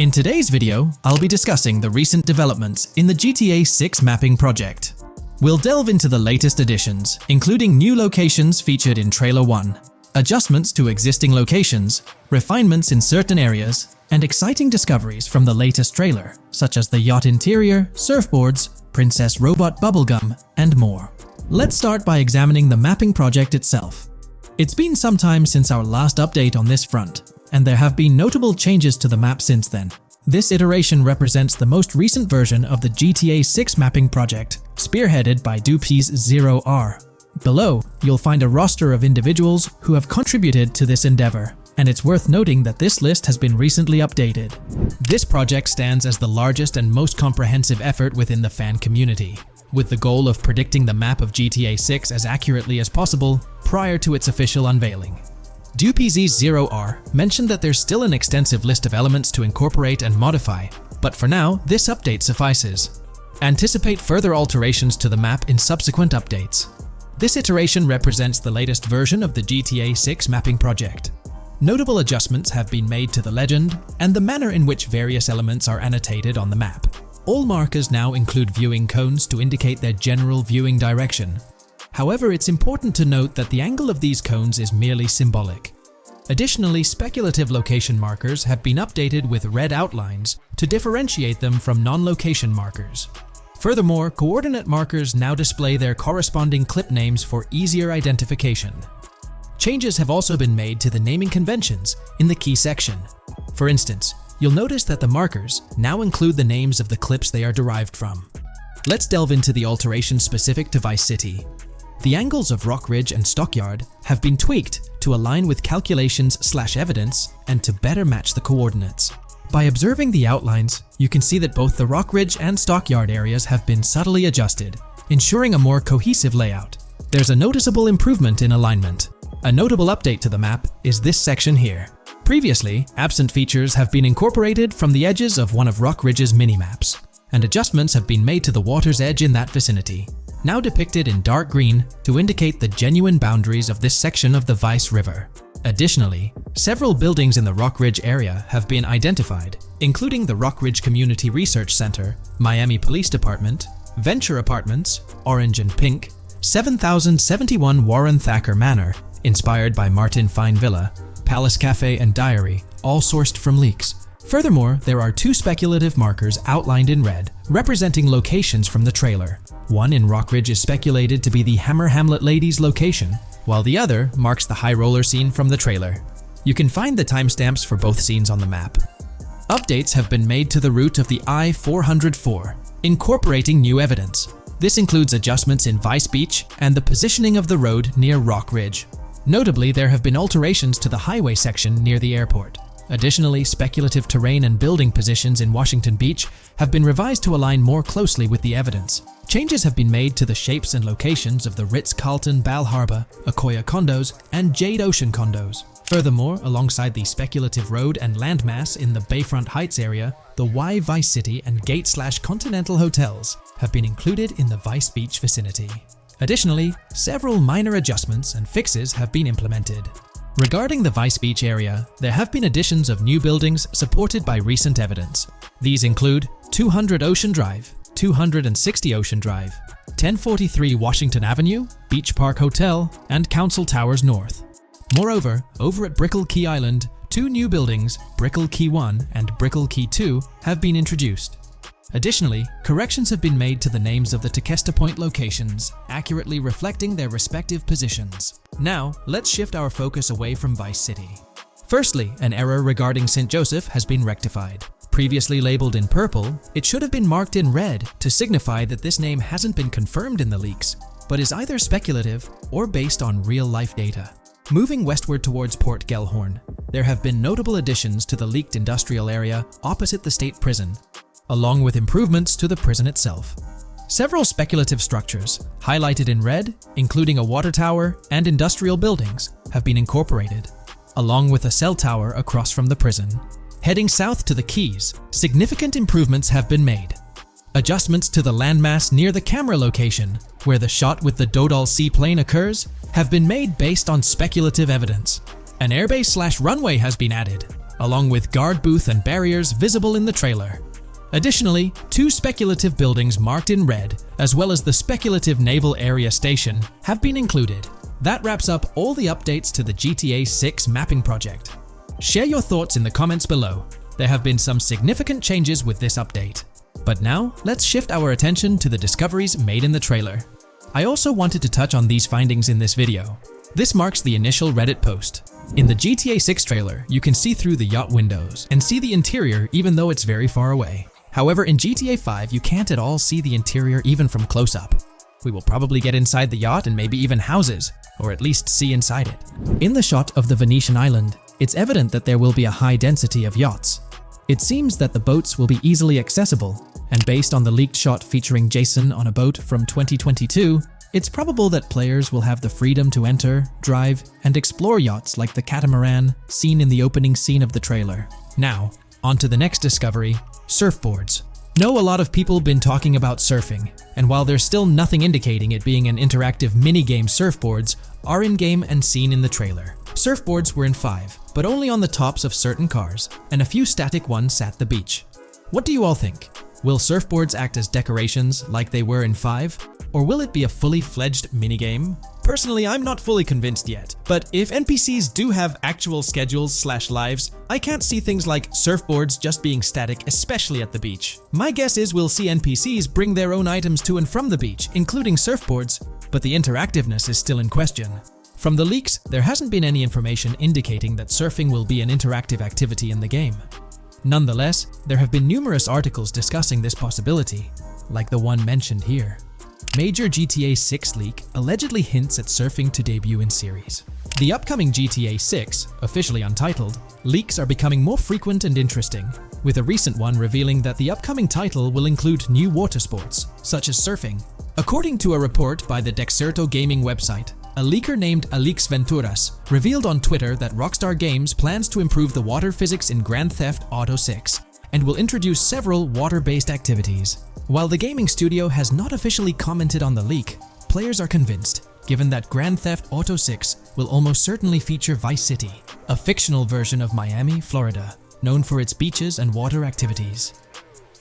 In today's video, I'll be discussing the recent developments in the GTA 6 mapping project. We'll delve into the latest additions, including new locations featured in Trailer 1, adjustments to existing locations, refinements in certain areas, and exciting discoveries from the latest trailer, such as the yacht interior, surfboards, Princess Robot bubblegum, and more. Let's start by examining the mapping project itself. It's been some time since our last update on this front, and there have been notable changes to the map since then. This iteration represents the most recent version of the GTA 6 mapping project, spearheaded by Dupe's 0R. Below, you'll find a roster of individuals who have contributed to this endeavor, and it's worth noting that this list has been recently updated. This project stands as the largest and most comprehensive effort within the fan community, with the goal of predicting the map of GTA 6 as accurately as possible prior to its official unveiling. Dupe's 0R mentioned that there's still an extensive list of elements to incorporate and modify, but for now, this update suffices. Anticipate further alterations to the map in subsequent updates. This iteration represents the latest version of the GTA 6 mapping project. Notable adjustments have been made to the legend and the manner in which various elements are annotated on the map. All markers now include viewing cones to indicate their general viewing direction. However, it's important to note that the angle of these cones is merely symbolic. Additionally, speculative location markers have been updated with red outlines to differentiate them from non-location markers. Furthermore, coordinate markers now display their corresponding clip names for easier identification. Changes have also been made to the naming conventions in the key section. For instance, you'll notice that the markers now include the names of the clips they are derived from. Let's delve into the alterations specific to Vice City. The angles of Rock Ridge and Stockyard have been tweaked to align with calculations/evidence and to better match the coordinates. By observing the outlines, you can see that both the Rock Ridge and Stockyard areas have been subtly adjusted, ensuring a more cohesive layout. There's a noticeable improvement in alignment. A notable update to the map is this section here. Previously, absent features have been incorporated from the edges of one of Rock Ridge's mini-maps, and adjustments have been made to the water's edge in that vicinity, now depicted in dark green to indicate the genuine boundaries of this section of the Vice River. Additionally, several buildings in the Rock Ridge area have been identified, including the Rock Ridge Community Research Center, Miami Police Department, Venture Apartments, Orange and Pink, 7071 Warren Thacker Manor, inspired by Martin Fine Villa, Palace Cafe and Diary, all sourced from leaks. Furthermore, there are two speculative markers outlined in red, representing locations from the trailer. One in Rock Ridge is speculated to be the Hammer Hamlet Ladies location, while the other marks the high roller scene from the trailer. You can find the timestamps for both scenes on the map. Updates have been made to the route of the I-404, incorporating new evidence. This includes adjustments in Vice Beach and the positioning of the road near Rock Ridge. Notably, there have been alterations to the highway section near the airport. Additionally, speculative terrain and building positions in Washington Beach have been revised to align more closely with the evidence. Changes have been made to the shapes and locations of the Ritz-Carlton Bal Harbour, Akoya condos, and Jade Ocean condos. Furthermore, alongside the speculative road and landmass in the Bayfront Heights area, the Y Vice City and Gate/Continental hotels have been included in the Vice Beach vicinity. Additionally, several minor adjustments and fixes have been implemented. Regarding the Vice Beach area, there have been additions of new buildings supported by recent evidence. These include 200 Ocean Drive, 260 Ocean Drive, 1043 Washington Avenue, Beach Park Hotel, and Council Towers North. Moreover, over at Brickell Key Island, two new buildings, Brickell Key 1 and Brickell Key 2, have been introduced. Additionally, corrections have been made to the names of the Tequesta Point locations, accurately reflecting their respective positions. Now, let's shift our focus away from Vice City. Firstly, an error regarding St. Joseph has been rectified. Previously labeled in purple, it should have been marked in red to signify that this name hasn't been confirmed in the leaks, but is either speculative or based on real-life data. Moving westward towards Port Gellhorn, there have been notable additions to the leaked industrial area opposite the state prison, along with improvements to the prison itself. Several speculative structures, highlighted in red, including a water tower and industrial buildings, have been incorporated, along with a cell tower across from the prison. Heading south to the Keys, significant improvements have been made. Adjustments to the landmass near the camera location, where the shot with the Dodal seaplane occurs, have been made based on speculative evidence. An airbase/runway has been added, along with guard booth and barriers visible in the trailer. Additionally, 2 speculative buildings marked in red, as well as the speculative naval area station, have been included. That wraps up all the updates to the GTA 6 mapping project. Share your thoughts in the comments below. There have been some significant changes with this update. But now, let's shift our attention to the discoveries made in the trailer. I also wanted to touch on these findings in this video. This marks the initial Reddit post. In the GTA 6 trailer, you can see through the yacht windows and see the interior even though it's very far away. However, in GTA 5, you can't at all see the interior even from close up. We will probably get inside the yacht and maybe even houses, or at least see inside it. In the shot of the Venetian island, it's evident that there will be a high density of yachts. It seems that the boats will be easily accessible, and based on the leaked shot featuring Jason on a boat from 2022, it's probable that players will have the freedom to enter, drive, and explore yachts like the catamaran seen in the opening scene of the trailer. Now, on to the next discovery, surfboards. Know a lot of people been talking about surfing, and while there's still nothing indicating it being an interactive minigame, surfboards are in-game and seen in the trailer. Surfboards were in 5, but only on the tops of certain cars, and a few static ones at the beach. What do you all think? Will surfboards act as decorations like they were in 5? Or will it be a fully fledged minigame? Personally, I'm not fully convinced yet, but if NPCs do have actual schedules/lives, I can't see things like surfboards just being static, especially at the beach. My guess is we'll see NPCs bring their own items to and from the beach, including surfboards, but the interactiveness is still in question. From the leaks, there hasn't been any information indicating that surfing will be an interactive activity in the game. Nonetheless, there have been numerous articles discussing this possibility, like the one mentioned here. Major GTA 6 leak allegedly hints at surfing to debut in series. The upcoming GTA 6, officially untitled, leaks are becoming more frequent and interesting, with a recent one revealing that the upcoming title will include new water sports, such as surfing. According to a report by the Dexerto gaming website, a leaker named Alix Venturas revealed on Twitter that Rockstar Games plans to improve the water physics in Grand Theft Auto 6 and will introduce several water-based activities. While the gaming studio has not officially commented on the leak, players are convinced, given that Grand Theft Auto 6 will almost certainly feature Vice City, a fictional version of Miami, Florida, known for its beaches and water activities.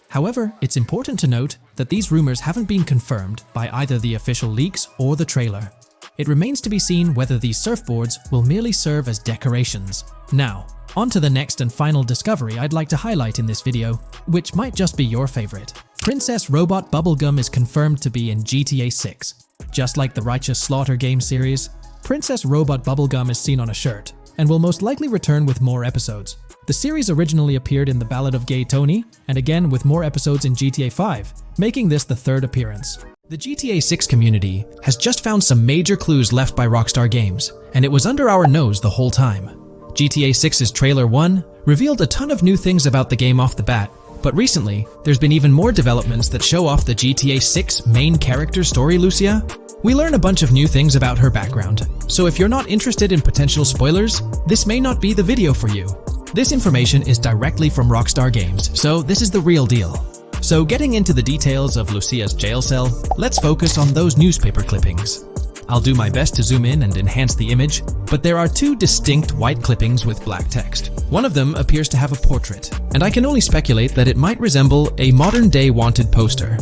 However, it's important to note that these rumors haven't been confirmed by either the official leaks or the trailer. It remains to be seen whether these surfboards will merely serve as decorations. Now, on to the next and final discovery I'd like to highlight in this video, which might just be your favorite. Princess Robot Bubblegum is confirmed to be in GTA 6. Just like the Righteous Slaughter game series, Princess Robot Bubblegum is seen on a shirt, and will most likely return with more episodes. The series originally appeared in The Ballad of Gay Tony, and again with more episodes in GTA 5, making this the 3rd appearance. The GTA 6 community has just found some major clues left by Rockstar Games, and it was under our nose the whole time. GTA 6's Trailer 1 revealed a ton of new things about the game off the bat, but recently, there's been even more developments that show off the GTA 6 main character story, Lucia. We learn a bunch of new things about her background, so if you're not interested in potential spoilers, this may not be the video for you. This information is directly from Rockstar Games, so this is the real deal. So getting into the details of Lucia's jail cell, let's focus on those newspaper clippings. I'll do my best to zoom in and enhance the image, but there are 2 distinct white clippings with black text. One of them appears to have a portrait, and I can only speculate that it might resemble a modern-day wanted poster.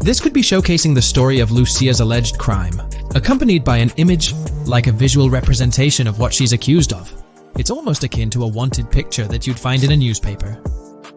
This could be showcasing the story of Lucia's alleged crime, accompanied by an image like a visual representation of what she's accused of. It's almost akin to a wanted picture that you'd find in a newspaper.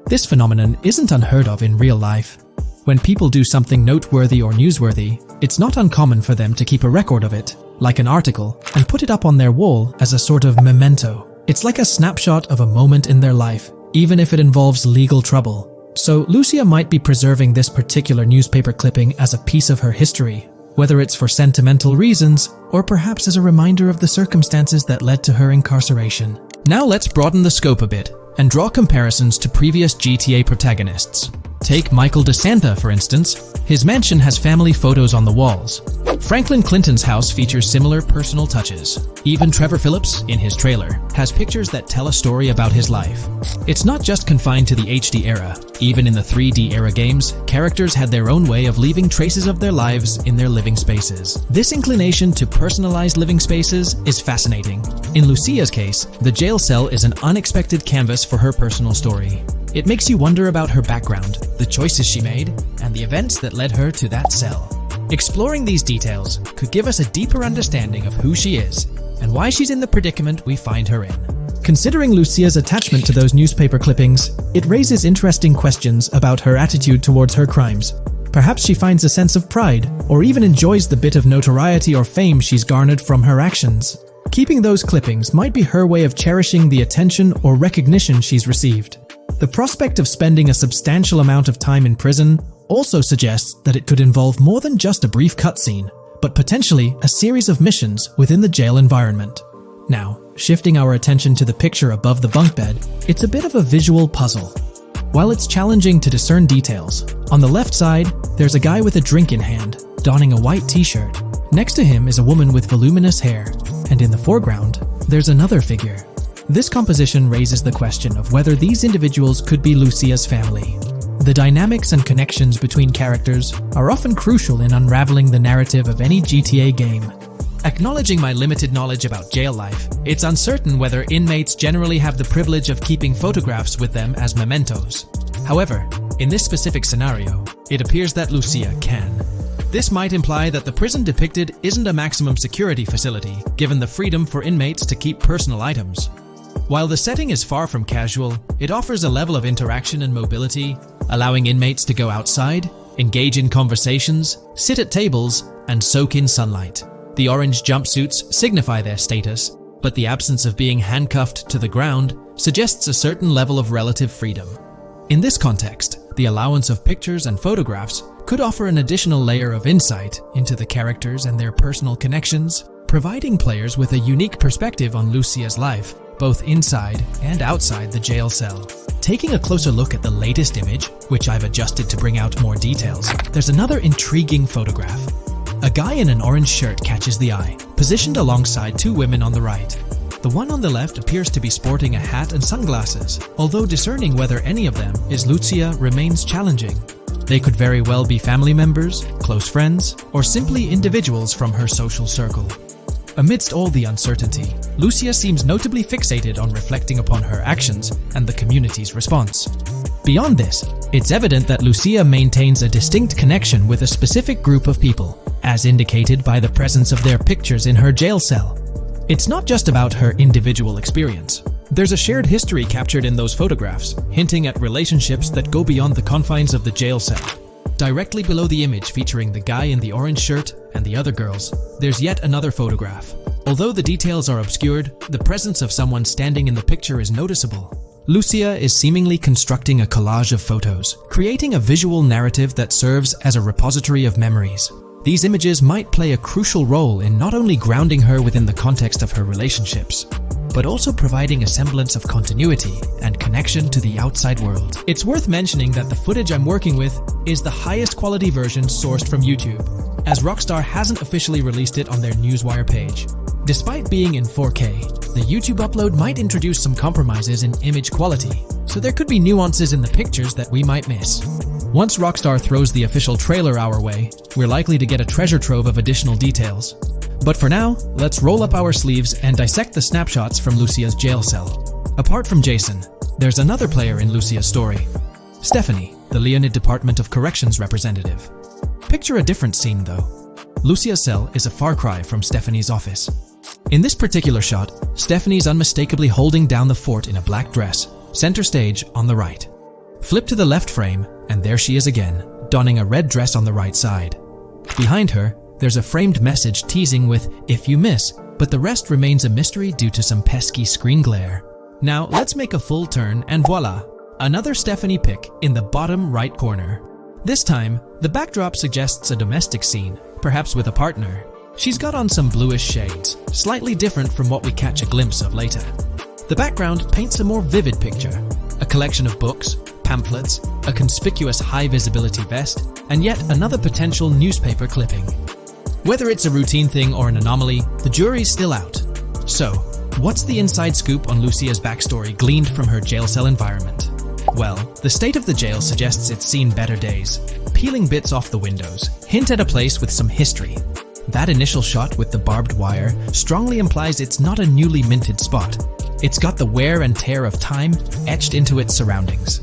This phenomenon isn't unheard of in real life. When people do something noteworthy or newsworthy, it's not uncommon for them to keep a record of it, like an article, and put it up on their wall as a sort of memento. It's like a snapshot of a moment in their life, even if it involves legal trouble. So Lucia might be preserving this particular newspaper clipping as a piece of her history, whether it's for sentimental reasons or perhaps as a reminder of the circumstances that led to her incarceration. Now let's broaden the scope a bit and draw comparisons to previous GTA protagonists. Take Michael DeSanta, for instance. His mansion has family photos on the walls. Franklin Clinton's house features similar personal touches. Even Trevor Phillips, in his trailer, has pictures that tell a story about his life. It's not just confined to the HD era. Even in the 3D era games, characters had their own way of leaving traces of their lives in their living spaces. This inclination to personalized living spaces is fascinating. In Lucia's case, the jail cell is an unexpected canvas for her personal story. It makes you wonder about her background, the choices she made, and the events that led her to that cell. Exploring these details could give us a deeper understanding of who she is and why she's in the predicament we find her in. Considering Lucia's attachment to those newspaper clippings, it raises interesting questions about her attitude towards her crimes. Perhaps she finds a sense of pride, or even enjoys the bit of notoriety or fame she's garnered from her actions. Keeping those clippings might be her way of cherishing the attention or recognition she's received. The prospect of spending a substantial amount of time in prison also suggests that it could involve more than just a brief cutscene, but potentially a series of missions within the jail environment. Now, shifting our attention to the picture above the bunk bed, it's a bit of a visual puzzle. While it's challenging to discern details, on the left side, there's a guy with a drink in hand, donning a white t-shirt. Next to him is a woman with voluminous hair, and in the foreground, there's another figure. This composition raises the question of whether these individuals could be Lucia's family. The dynamics and connections between characters are often crucial in unraveling the narrative of any GTA game. Acknowledging my limited knowledge about jail life, it's uncertain whether inmates generally have the privilege of keeping photographs with them as mementos. However, in this specific scenario, it appears that Lucia can. This might imply that the prison depicted isn't a maximum security facility, given the freedom for inmates to keep personal items. While the setting is far from casual, it offers a level of interaction and mobility, allowing inmates to go outside, engage in conversations, sit at tables, and soak in sunlight. The orange jumpsuits signify their status, but the absence of being handcuffed to the ground suggests a certain level of relative freedom. In this context, the allowance of pictures and photographs could offer an additional layer of insight into the characters and their personal connections, providing players with a unique perspective on Lucia's life, both inside and outside the jail cell. Taking a closer look at the latest image, which I've adjusted to bring out more details, there's another intriguing photograph. A guy in an orange shirt catches the eye, positioned alongside two women on the right. The one on the left appears to be sporting a hat and sunglasses, although discerning whether any of them is Lucia remains challenging. They could very well be family members, close friends, or simply individuals from her social circle. Amidst all the uncertainty, Lucia seems notably fixated on reflecting upon her actions and the community's response. Beyond this, it's evident that Lucia maintains a distinct connection with a specific group of people, as indicated by the presence of their pictures in her jail cell. It's not just about her individual experience. There's a shared history captured in those photographs, hinting at relationships that go beyond the confines of the jail cell. Directly below the image featuring the guy in the orange shirt and the other girls, there's yet another photograph. Although the details are obscured, the presence of someone standing in the picture is noticeable. Lucia is seemingly constructing a collage of photos, creating a visual narrative that serves as a repository of memories. These images might play a crucial role in not only grounding her within the context of her relationships, but also providing a semblance of continuity and connection to the outside world. It's worth mentioning that the footage I'm working with is the highest quality version sourced from YouTube, as Rockstar hasn't officially released it on their Newswire page. Despite being in 4K, the YouTube upload might introduce some compromises in image quality, so there could be nuances in the pictures that we might miss. Once Rockstar throws the official trailer our way, we're likely to get a treasure trove of additional details. But for now, let's roll up our sleeves and dissect the snapshots from Lucia's jail cell. Apart from Jason, there's another player in Lucia's story. Stephanie, the Leonid Department of Corrections representative. Picture a different scene though. Lucia's cell is a far cry from Stephanie's office. In this particular shot, Stephanie's unmistakably holding down the fort in a black dress, center stage on the right. Flip to the left frame, and there she is again, donning a red dress on the right side. Behind her, there's a framed message teasing with "if you miss," but the rest remains a mystery due to some pesky screen glare. Now let's make a full turn and voila, another Stephanie pic in the bottom right corner. This time, the backdrop suggests a domestic scene, perhaps with a partner. She's got on some bluish shades, slightly different from what we catch a glimpse of later. The background paints a more vivid picture, a collection of books, pamphlets, a conspicuous high-visibility vest, and yet another potential newspaper clipping. Whether it's a routine thing or an anomaly, the jury's still out. So, what's the inside scoop on Lucia's backstory gleaned from her jail cell environment? Well, the state of the jail suggests it's seen better days. Peeling bits off the windows hint at a place with some history. That initial shot with the barbed wire strongly implies it's not a newly minted spot. It's got the wear and tear of time etched into its surroundings.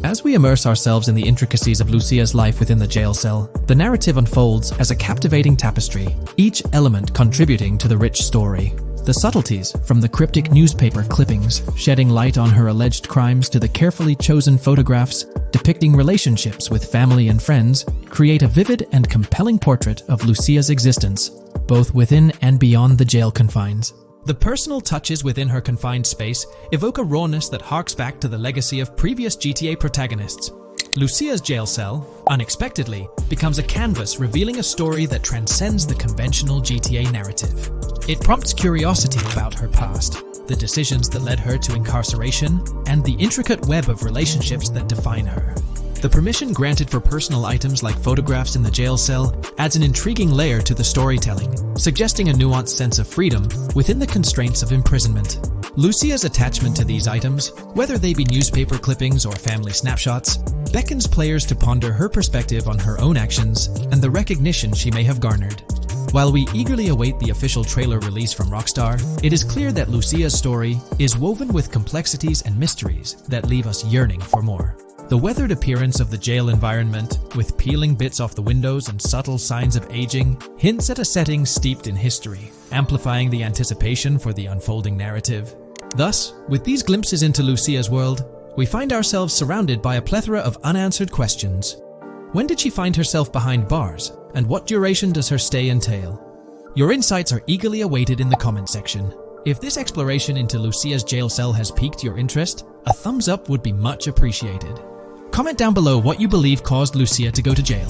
As we immerse ourselves in the intricacies of Lucia's life within the jail cell, the narrative unfolds as a captivating tapestry, each element contributing to the rich story. The subtleties, from the cryptic newspaper clippings shedding light on her alleged crimes to the carefully chosen photographs depicting relationships with family and friends, create a vivid and compelling portrait of Lucia's existence, both within and beyond the jail confines. The personal touches within her confined space evoke a rawness that harks back to the legacy of previous GTA protagonists. Lucia's jail cell, unexpectedly, becomes a canvas revealing a story that transcends the conventional GTA narrative. It prompts curiosity about her past, the decisions that led her to incarceration, and the intricate web of relationships that define her. The permission granted for personal items like photographs in the jail cell adds an intriguing layer to the storytelling, suggesting a nuanced sense of freedom within the constraints of imprisonment. Lucia's attachment to these items, whether they be newspaper clippings or family snapshots, beckons players to ponder her perspective on her own actions and the recognition she may have garnered. While we eagerly await the official trailer release from Rockstar, it is clear that Lucia's story is woven with complexities and mysteries that leave us yearning for more. The weathered appearance of the jail environment, with peeling bits off the windows and subtle signs of aging, hints at a setting steeped in history, amplifying the anticipation for the unfolding narrative. Thus, with these glimpses into Lucia's world, we find ourselves surrounded by a plethora of unanswered questions. When did she find herself behind bars, and what duration does her stay entail? Your insights are eagerly awaited in the comment section. If this exploration into Lucia's jail cell has piqued your interest, a thumbs up would be much appreciated. Comment down below what you believe caused Lucia to go to jail.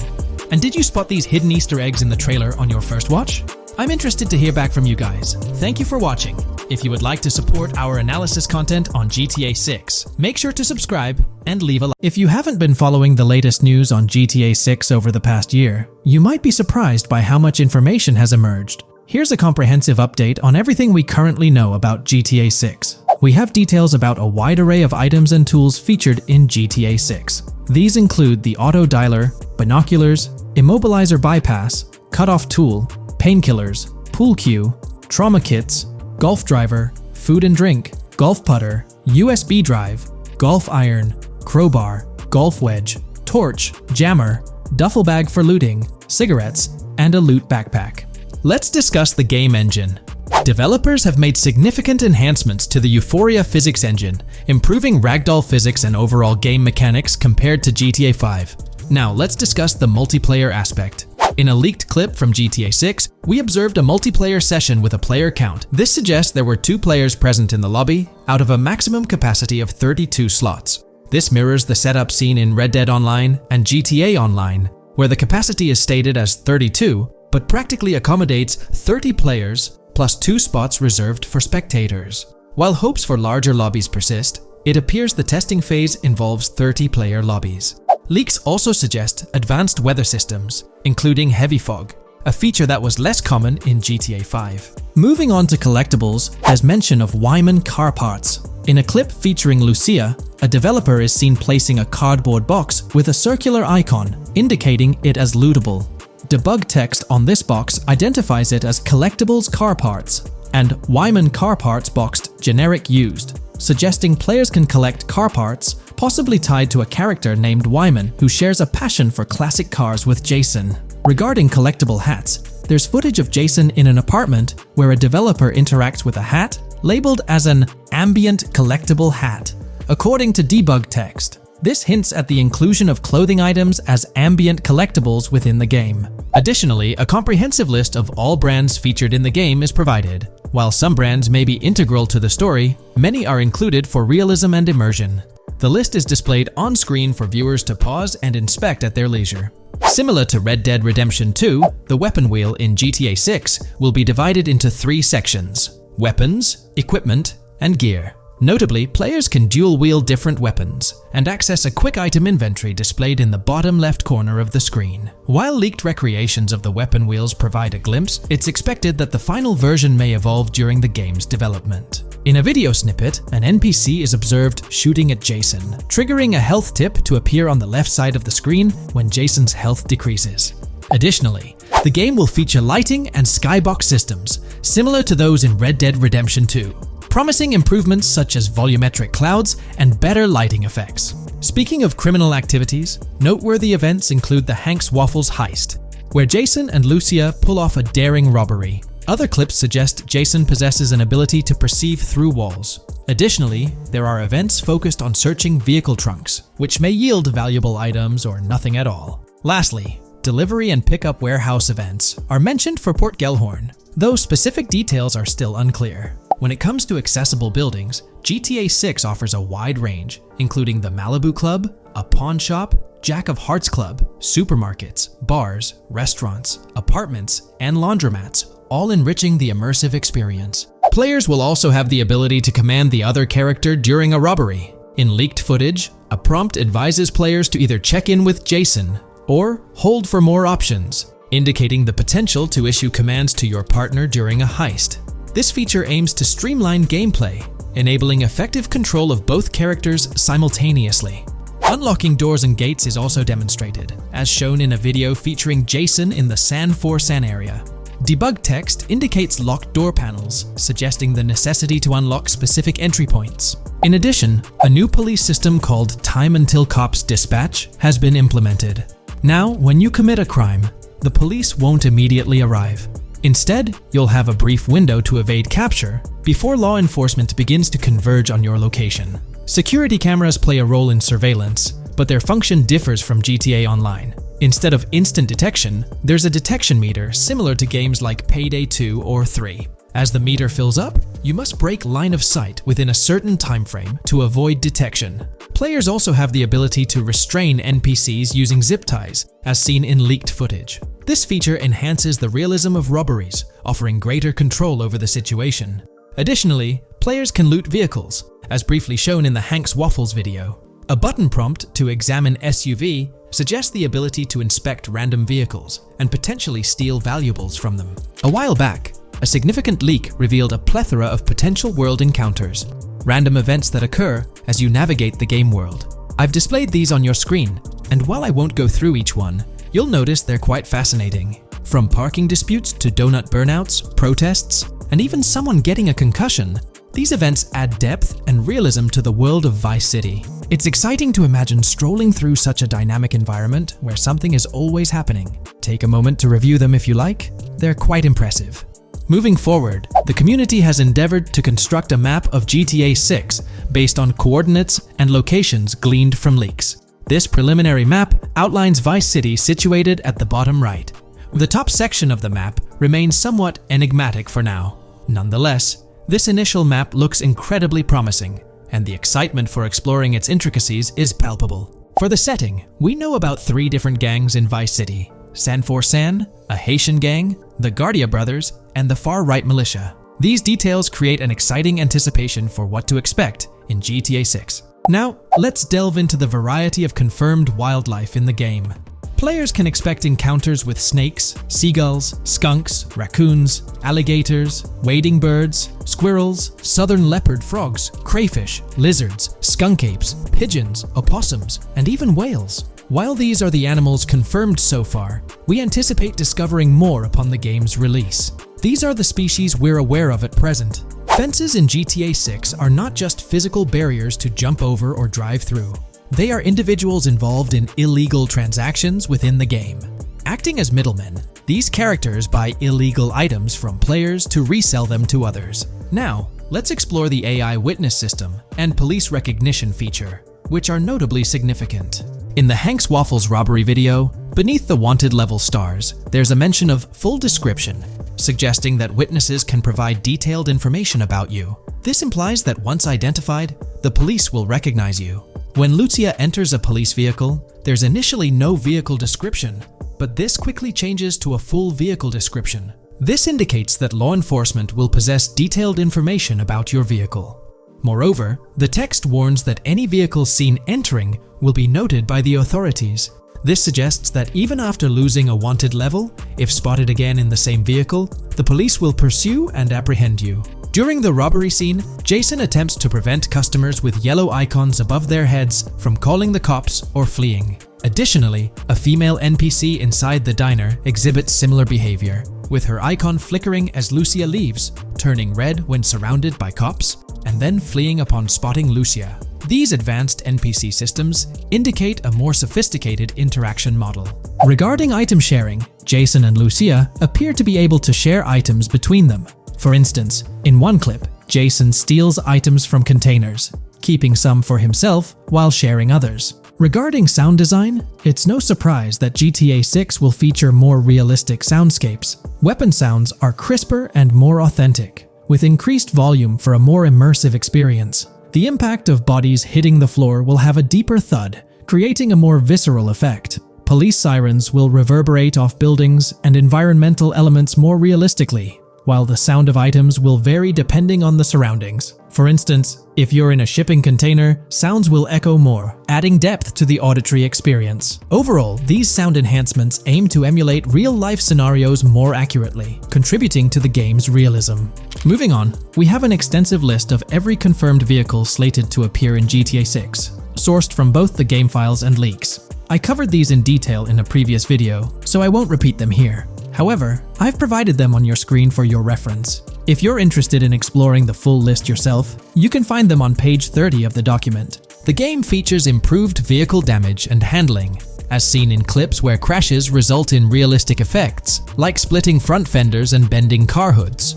And did you spot these hidden Easter eggs in the trailer on your first watch? I'm interested to hear back from you guys. Thank you for watching. If you would like to support our analysis content on GTA 6, make sure to subscribe and leave a like. If you haven't been following the latest news on GTA 6 over the past year, you might be surprised by how much information has emerged. Here's a comprehensive update on everything we currently know about GTA 6. We have details about a wide array of items and tools featured in GTA 6. These include the auto dialer, binoculars, immobilizer bypass, cutoff tool, painkillers, pool cue, trauma kits, golf driver, food and drink, golf putter, USB drive, golf iron, crowbar, golf wedge, torch, jammer, duffel bag for looting, cigarettes, and a loot backpack. Let's discuss the game engine. Developers have made significant enhancements to the Euphoria physics engine, improving ragdoll physics and overall game mechanics compared to GTA 5. Now let's discuss the multiplayer aspect. In a leaked clip from GTA 6, we observed a multiplayer session with a player count. This suggests there were 2 players present in the lobby, out of a maximum capacity of 32 slots. This mirrors the setup seen in Red Dead Online and GTA Online, where the capacity is stated as 32, but practically accommodates 30 players plus 2 spots reserved for spectators. While hopes for larger lobbies persist, it appears the testing phase involves 30-player lobbies. Leaks also suggest advanced weather systems, including heavy fog, a feature that was less common in GTA 5. Moving on to collectibles, there's mention of Wyman car parts. In a clip featuring Lucia, a developer is seen placing a cardboard box with a circular icon, indicating it as lootable. Debug text on this box identifies it as collectibles car parts, and Wyman car parts boxed generic used, suggesting players can collect car parts, possibly tied to a character named Wyman who shares a passion for classic cars with Jason. Regarding collectible hats, there's footage of Jason in an apartment where a developer interacts with a hat labeled as an ambient collectible hat. According to debug text, this hints at the inclusion of clothing items as ambient collectibles within the game. Additionally, a comprehensive list of all brands featured in the game is provided. While some brands may be integral to the story, many are included for realism and immersion. The list is displayed on screen for viewers to pause and inspect at their leisure. Similar to Red Dead Redemption 2, the weapon wheel in GTA 6 will be divided into 3 sections: weapons, equipment, and gear. Notably, players can dual-wield different weapons and access a quick item inventory displayed in the bottom left corner of the screen. While leaked recreations of the weapon wheels provide a glimpse, it's expected that the final version may evolve during the game's development. In a video snippet, an NPC is observed shooting at Jason, triggering a health tip to appear on the left side of the screen when Jason's health decreases. Additionally, the game will feature lighting and skybox systems, similar to those in Red Dead Redemption 2. Promising improvements such as volumetric clouds and better lighting effects. Speaking of criminal activities, noteworthy events include the Hanks Waffles heist, where Jason and Lucia pull off a daring robbery. Other clips suggest Jason possesses an ability to perceive through walls. Additionally, there are events focused on searching vehicle trunks, which may yield valuable items or nothing at all. Lastly, delivery and pickup warehouse events are mentioned for Port Gellhorn, though specific details are still unclear. When it comes to accessible buildings, GTA 6 offers a wide range, including the Malibu Club, a pawn shop, Jack of Hearts Club, supermarkets, bars, restaurants, apartments, and laundromats, all enriching the immersive experience. Players will also have the ability to command the other character during a robbery. In leaked footage, a prompt advises players to either check in with Jason or hold for more options, indicating the potential to issue commands to your partner during a heist. This feature aims to streamline gameplay, enabling effective control of both characters simultaneously. Unlocking doors and gates is also demonstrated, as shown in a video featuring Jason in the San Forsan area. Debug text indicates locked door panels, suggesting the necessity to unlock specific entry points. In addition, a new police system called Time Until Cops Dispatch has been implemented. Now, when you commit a crime, the police won't immediately arrive. Instead, you'll have a brief window to evade capture before law enforcement begins to converge on your location. Security cameras play a role in surveillance, but their function differs from GTA Online. Instead of instant detection, there's a detection meter similar to games like Payday 2 or 3. As the meter fills up, you must break line of sight within a certain time frame to avoid detection. Players also have the ability to restrain NPCs using zip ties, as seen in leaked footage. This feature enhances the realism of robberies, offering greater control over the situation. Additionally, players can loot vehicles, as briefly shown in the Hanks Waffles video. A button prompt to examine SUV suggests the ability to inspect random vehicles and potentially steal valuables from them. A while back, a significant leak revealed a plethora of potential world encounters, random events that occur as you navigate the game world. I've displayed these on your screen, and while I won't go through each one, you'll notice they're quite fascinating. From parking disputes to donut burnouts, protests, and even someone getting a concussion, these events add depth and realism to the world of Vice City. It's exciting to imagine strolling through such a dynamic environment where something is always happening. Take a moment to review them if you like. They're quite impressive. Moving forward, the community has endeavored to construct a map of GTA 6 based on coordinates and locations gleaned from leaks. This preliminary map outlines Vice City situated at the bottom right. The top section of the map remains somewhat enigmatic for now. Nonetheless, this initial map looks incredibly promising, and the excitement for exploring its intricacies is palpable. For the setting, we know about 3 different gangs in Vice City: San Forsan, a Haitian gang, the Guardia Brothers, and the far-right militia. These details create an exciting anticipation for what to expect in GTA 6. Now, let's delve into the variety of confirmed wildlife in the game. Players can expect encounters with snakes, seagulls, skunks, raccoons, alligators, wading birds, squirrels, southern leopard frogs, crayfish, lizards, skunk apes, pigeons, opossums, and even whales. While these are the animals confirmed so far, we anticipate discovering more upon the game's release. These are the species we're aware of at present. Fences in GTA 6 are not just physical barriers to jump over or drive through. They are individuals involved in illegal transactions within the game. Acting as middlemen, these characters buy illegal items from players to resell them to others. Now, let's explore the AI witness system and police recognition feature, which are notably significant. In the Hanks Waffles robbery video, beneath the wanted level stars, there's a mention of full description, suggesting that witnesses can provide detailed information about you. This implies that once identified, the police will recognize you. When Lucia enters a police vehicle, there's initially no vehicle description, but this quickly changes to a full vehicle description. This indicates that law enforcement will possess detailed information about your vehicle. Moreover, the text warns that any vehicle seen entering will be noted by the authorities. This suggests that even after losing a wanted level, if spotted again in the same vehicle, the police will pursue and apprehend you. During the robbery scene, Jason attempts to prevent customers with yellow icons above their heads from calling the cops or fleeing. Additionally, a female NPC inside the diner exhibits similar behavior, with her icon flickering as Lucia leaves, turning red when surrounded by cops, and then fleeing upon spotting Lucia. These advanced NPC systems indicate a more sophisticated interaction model. Regarding item sharing, Jason and Lucia appear to be able to share items between them. For instance, in one clip, Jason steals items from containers, keeping some for himself while sharing others. Regarding sound design, it's no surprise that GTA 6 will feature more realistic soundscapes. Weapon sounds are crisper and more authentic, with increased volume for a more immersive experience. The impact of bodies hitting the floor will have a deeper thud, creating a more visceral effect. Police sirens will reverberate off buildings and environmental elements more realistically, while the sound of items will vary depending on the surroundings. For instance, if you're in a shipping container, sounds will echo more, adding depth to the auditory experience. Overall, these sound enhancements aim to emulate real-life scenarios more accurately, contributing to the game's realism. Moving on, we have an extensive list of every confirmed vehicle slated to appear in GTA 6, sourced from both the game files and leaks. I covered these in detail in a previous video, so I won't repeat them here. However, I've provided them on your screen for your reference. If you're interested in exploring the full list yourself, you can find them on page 30 of the document. The game features improved vehicle damage and handling, as seen in clips where crashes result in realistic effects, like splitting front fenders and bending car hoods.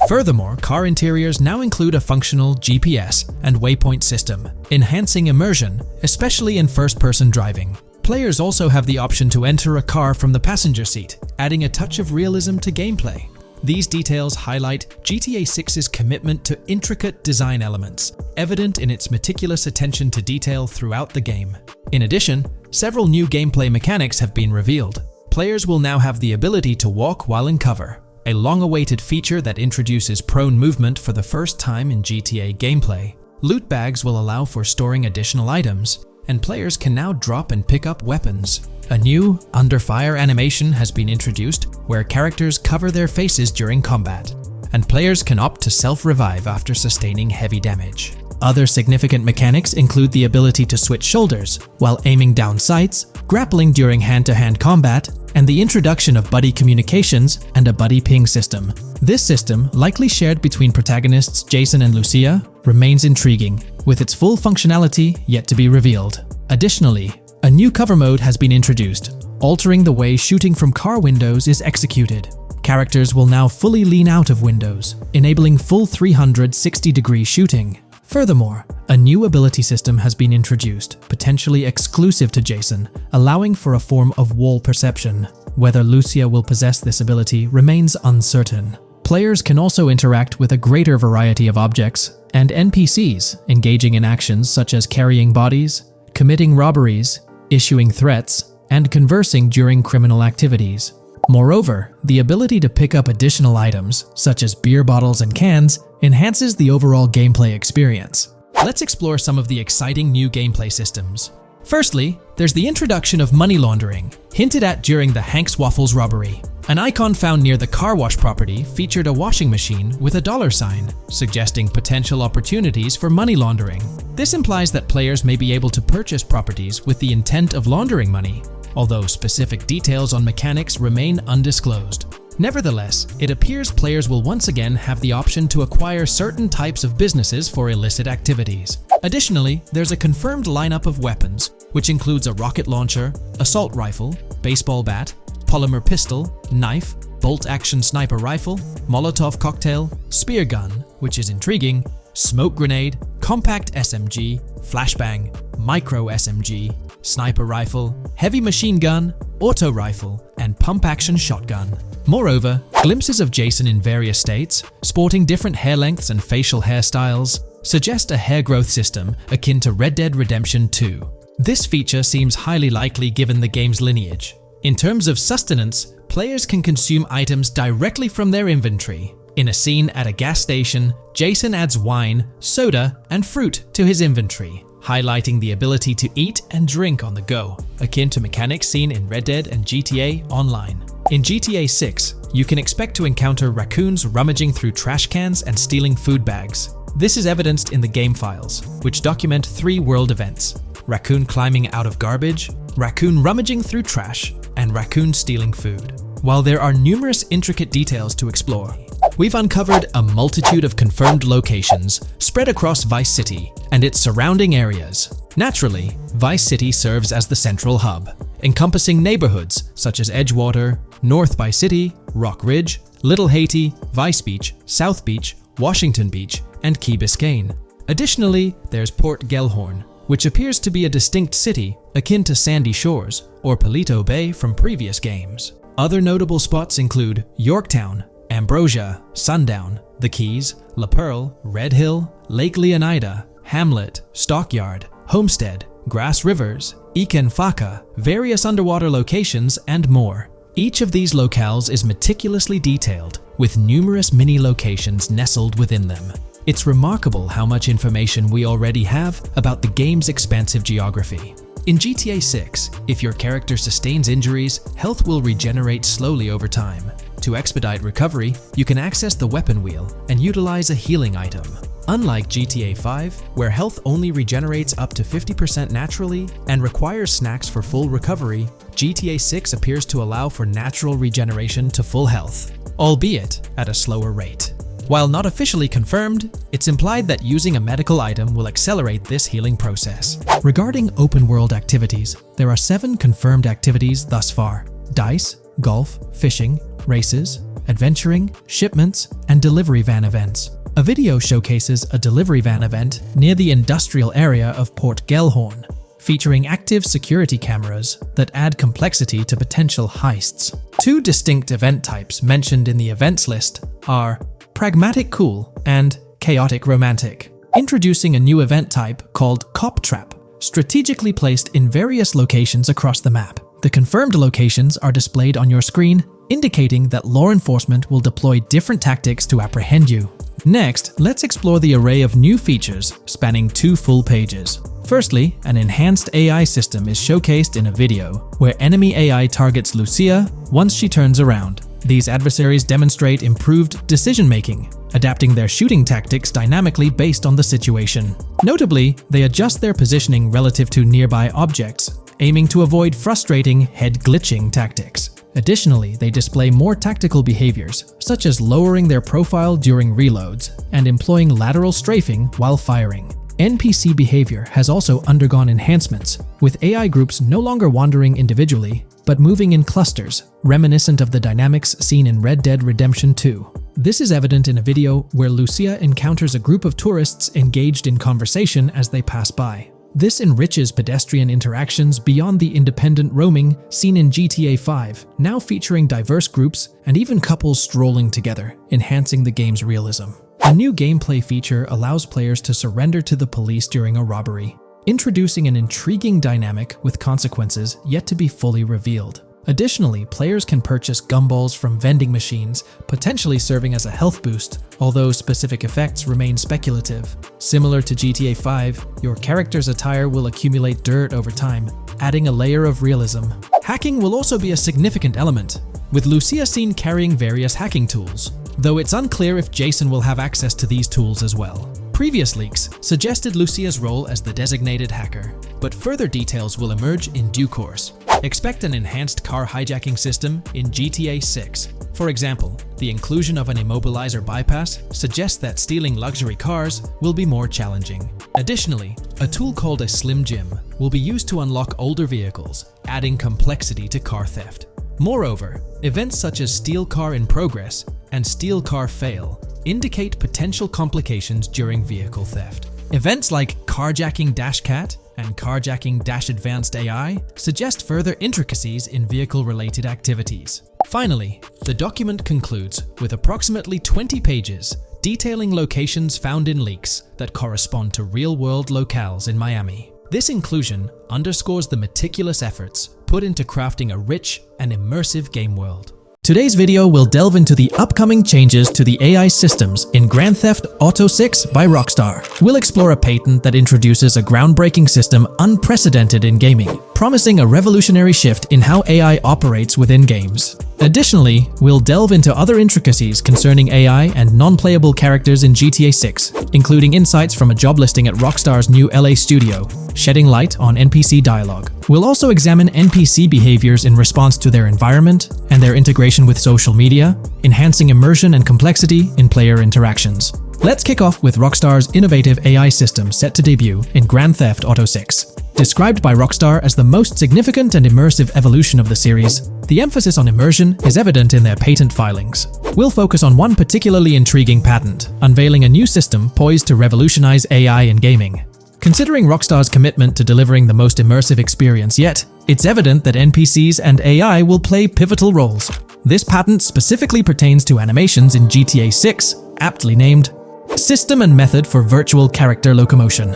Furthermore, car interiors now include a functional GPS and waypoint system, enhancing immersion, especially in first-person driving. Players also have the option to enter a car from the passenger seat, adding a touch of realism to gameplay. These details highlight GTA 6's commitment to intricate design elements, evident in its meticulous attention to detail throughout the game. In addition, several new gameplay mechanics have been revealed. Players will now have the ability to walk while in cover, a long-awaited feature that introduces prone movement for the first time in GTA gameplay. Loot bags will allow for storing additional items, and players can now drop and pick up weapons. A new under fire animation has been introduced where characters cover their faces during combat, and players can opt to self-revive after sustaining heavy damage. Other significant mechanics include the ability to switch shoulders while aiming down sights, grappling during hand-to-hand combat, and the introduction of buddy communications and a buddy ping system. This system, likely shared between protagonists Jason and Lucia, remains intriguing, with its full functionality yet to be revealed. Additionally, a new cover mode has been introduced, altering the way shooting from car windows is executed. Characters will now fully lean out of windows, enabling full 360-degree shooting. Furthermore, a new ability system has been introduced, potentially exclusive to Jason, allowing for a form of wall perception. Whether Lucia will possess this ability remains uncertain. Players can also interact with a greater variety of objects and NPCs, engaging in actions such as carrying bodies, committing robberies, issuing threats, and conversing during criminal activities. Moreover, the ability to pick up additional items, such as beer bottles and cans, enhances the overall gameplay experience. Let's explore some of the exciting new gameplay systems. Firstly, there's the introduction of money laundering, hinted at during the Hank's Waffles robbery. An icon found near the car wash property featured a washing machine with a dollar sign, suggesting potential opportunities for money laundering. This implies that players may be able to purchase properties with the intent of laundering money, although specific details on mechanics remain undisclosed. Nevertheless, it appears players will once again have the option to acquire certain types of businesses for illicit activities. Additionally, there's a confirmed lineup of weapons, which includes a rocket launcher, assault rifle, baseball bat, polymer pistol, knife, bolt-action sniper rifle, Molotov cocktail, spear gun, which is intriguing, smoke grenade, compact SMG, flashbang, micro SMG, sniper rifle, heavy machine gun, auto rifle, and pump-action shotgun. Moreover, glimpses of Jason in various states, sporting different hair lengths and facial hairstyles, suggest a hair growth system akin to Red Dead Redemption 2. This feature seems highly likely given the game's lineage. In terms of sustenance, players can consume items directly from their inventory, In a scene at a gas station, Jason adds wine, soda, and fruit to his inventory, highlighting the ability to eat and drink on the go, akin to mechanics seen in Red Dead and GTA Online. In GTA 6, you can expect to encounter raccoons rummaging through trash cans and stealing food bags. This is evidenced in the game files, which document 3 world events: raccoon climbing out of garbage, raccoon rummaging through trash, and raccoon stealing food. While there are numerous intricate details to explore, we've uncovered a multitude of confirmed locations spread across Vice City and its surrounding areas. Naturally, Vice City serves as the central hub, encompassing neighborhoods such as Edgewater, North Vice City, Rock Ridge, Little Haiti, Vice Beach, South Beach, Washington Beach, and Key Biscayne. Additionally, there's Port Gellhorn, which appears to be a distinct city akin to Sandy Shores or Palito Bay from previous games. Other notable spots include Yorktown, Ambrosia, Sundown, The Keys, La Pearl, Red Hill, Lake Leonida, Hamlet, Stockyard, Homestead, Grass Rivers, Ikenfaka, various underwater locations, and more. Each of these locales is meticulously detailed, with numerous mini locations nestled within them. It's remarkable how much information we already have about the game's expansive geography. In GTA 6, if your character sustains injuries, health will regenerate slowly over time. To expedite recovery, you can access the weapon wheel and utilize a healing item. Unlike GTA 5, where health only regenerates up to 50% naturally and requires snacks for full recovery, GTA 6 appears to allow for natural regeneration to full health, albeit at a slower rate. While not officially confirmed, it's implied that using a medical item will accelerate this healing process. Regarding open-world activities, there are 7 confirmed activities thus far: dice, golf, fishing, races, adventuring, shipments, and delivery van events. A video showcases a delivery van event near the industrial area of Port Gellhorn, featuring active security cameras that add complexity to potential heists. 2 distinct event types mentioned in the events list are Pragmatic Cool and Chaotic Romantic, introducing a new event type called Cop Trap, strategically placed in various locations across the map. The confirmed locations are displayed on your screen, indicating that law enforcement will deploy different tactics to apprehend you. Next, let's explore the array of new features spanning 2 full pages. Firstly, an enhanced AI system is showcased in a video, where enemy AI targets Lucia once she turns around. These adversaries demonstrate improved decision-making, adapting their shooting tactics dynamically based on the situation. Notably, they adjust their positioning relative to nearby objects, aiming to avoid frustrating head-glitching tactics. Additionally, they display more tactical behaviors, such as lowering their profile during reloads and employing lateral strafing while firing. NPC behavior has also undergone enhancements, with AI groups no longer wandering individually, but moving in clusters, reminiscent of the dynamics seen in Red Dead Redemption 2. This is evident in a video where Lucia encounters a group of tourists engaged in conversation as they pass by. This enriches pedestrian interactions beyond the independent roaming seen in GTA 5, now featuring diverse groups and even couples strolling together, enhancing the game's realism. A new gameplay feature allows players to surrender to the police during a robbery, introducing an intriguing dynamic with consequences yet to be fully revealed. Additionally, players can purchase gumballs from vending machines, potentially serving as a health boost, although specific effects remain speculative. Similar to GTA 5, your character's attire will accumulate dirt over time, adding a layer of realism. Hacking will also be a significant element, with Lucia seen carrying various hacking tools, though it's unclear if Jason will have access to these tools as well. Previous leaks suggested Lucia's role as the designated hacker, but further details will emerge in due course. Expect an enhanced car hijacking system in GTA 6. For example, the inclusion of an immobilizer bypass suggests that stealing luxury cars will be more challenging. Additionally, a tool called a Slim Jim will be used to unlock older vehicles, adding complexity to car theft. Moreover, events such as Steal Car in Progress and Steal Car Fail indicate potential complications during vehicle theft. Events like Carjacking Cat and Carjacking Advanced AI suggest further intricacies in vehicle-related activities. Finally, the document concludes with approximately 20 pages detailing locations found in leaks that correspond to real-world locales in Miami. This inclusion underscores the meticulous efforts put into crafting a rich and immersive game world. Today's video will delve into the upcoming changes to the AI systems in Grand Theft Auto 6 by Rockstar. We'll explore a patent that introduces a groundbreaking system unprecedented in gaming, promising a revolutionary shift in how AI operates within games. Additionally, we'll delve into other intricacies concerning AI and non-playable characters in GTA 6, including insights from a job listing at Rockstar's new LA studio, shedding light on NPC dialogue. We'll also examine NPC behaviors in response to their environment and their integration with social media, enhancing immersion and complexity in player interactions. Let's kick off with Rockstar's innovative AI system set to debut in Grand Theft Auto 6. Described by Rockstar as the most significant and immersive evolution of the series, the emphasis on immersion is evident in their patent filings. We'll focus on one particularly intriguing patent, unveiling a new system poised to revolutionize AI in gaming. Considering Rockstar's commitment to delivering the most immersive experience yet, it's evident that NPCs and AI will play pivotal roles. This patent specifically pertains to animations in GTA 6, aptly named System and Method for Virtual Character Locomotion.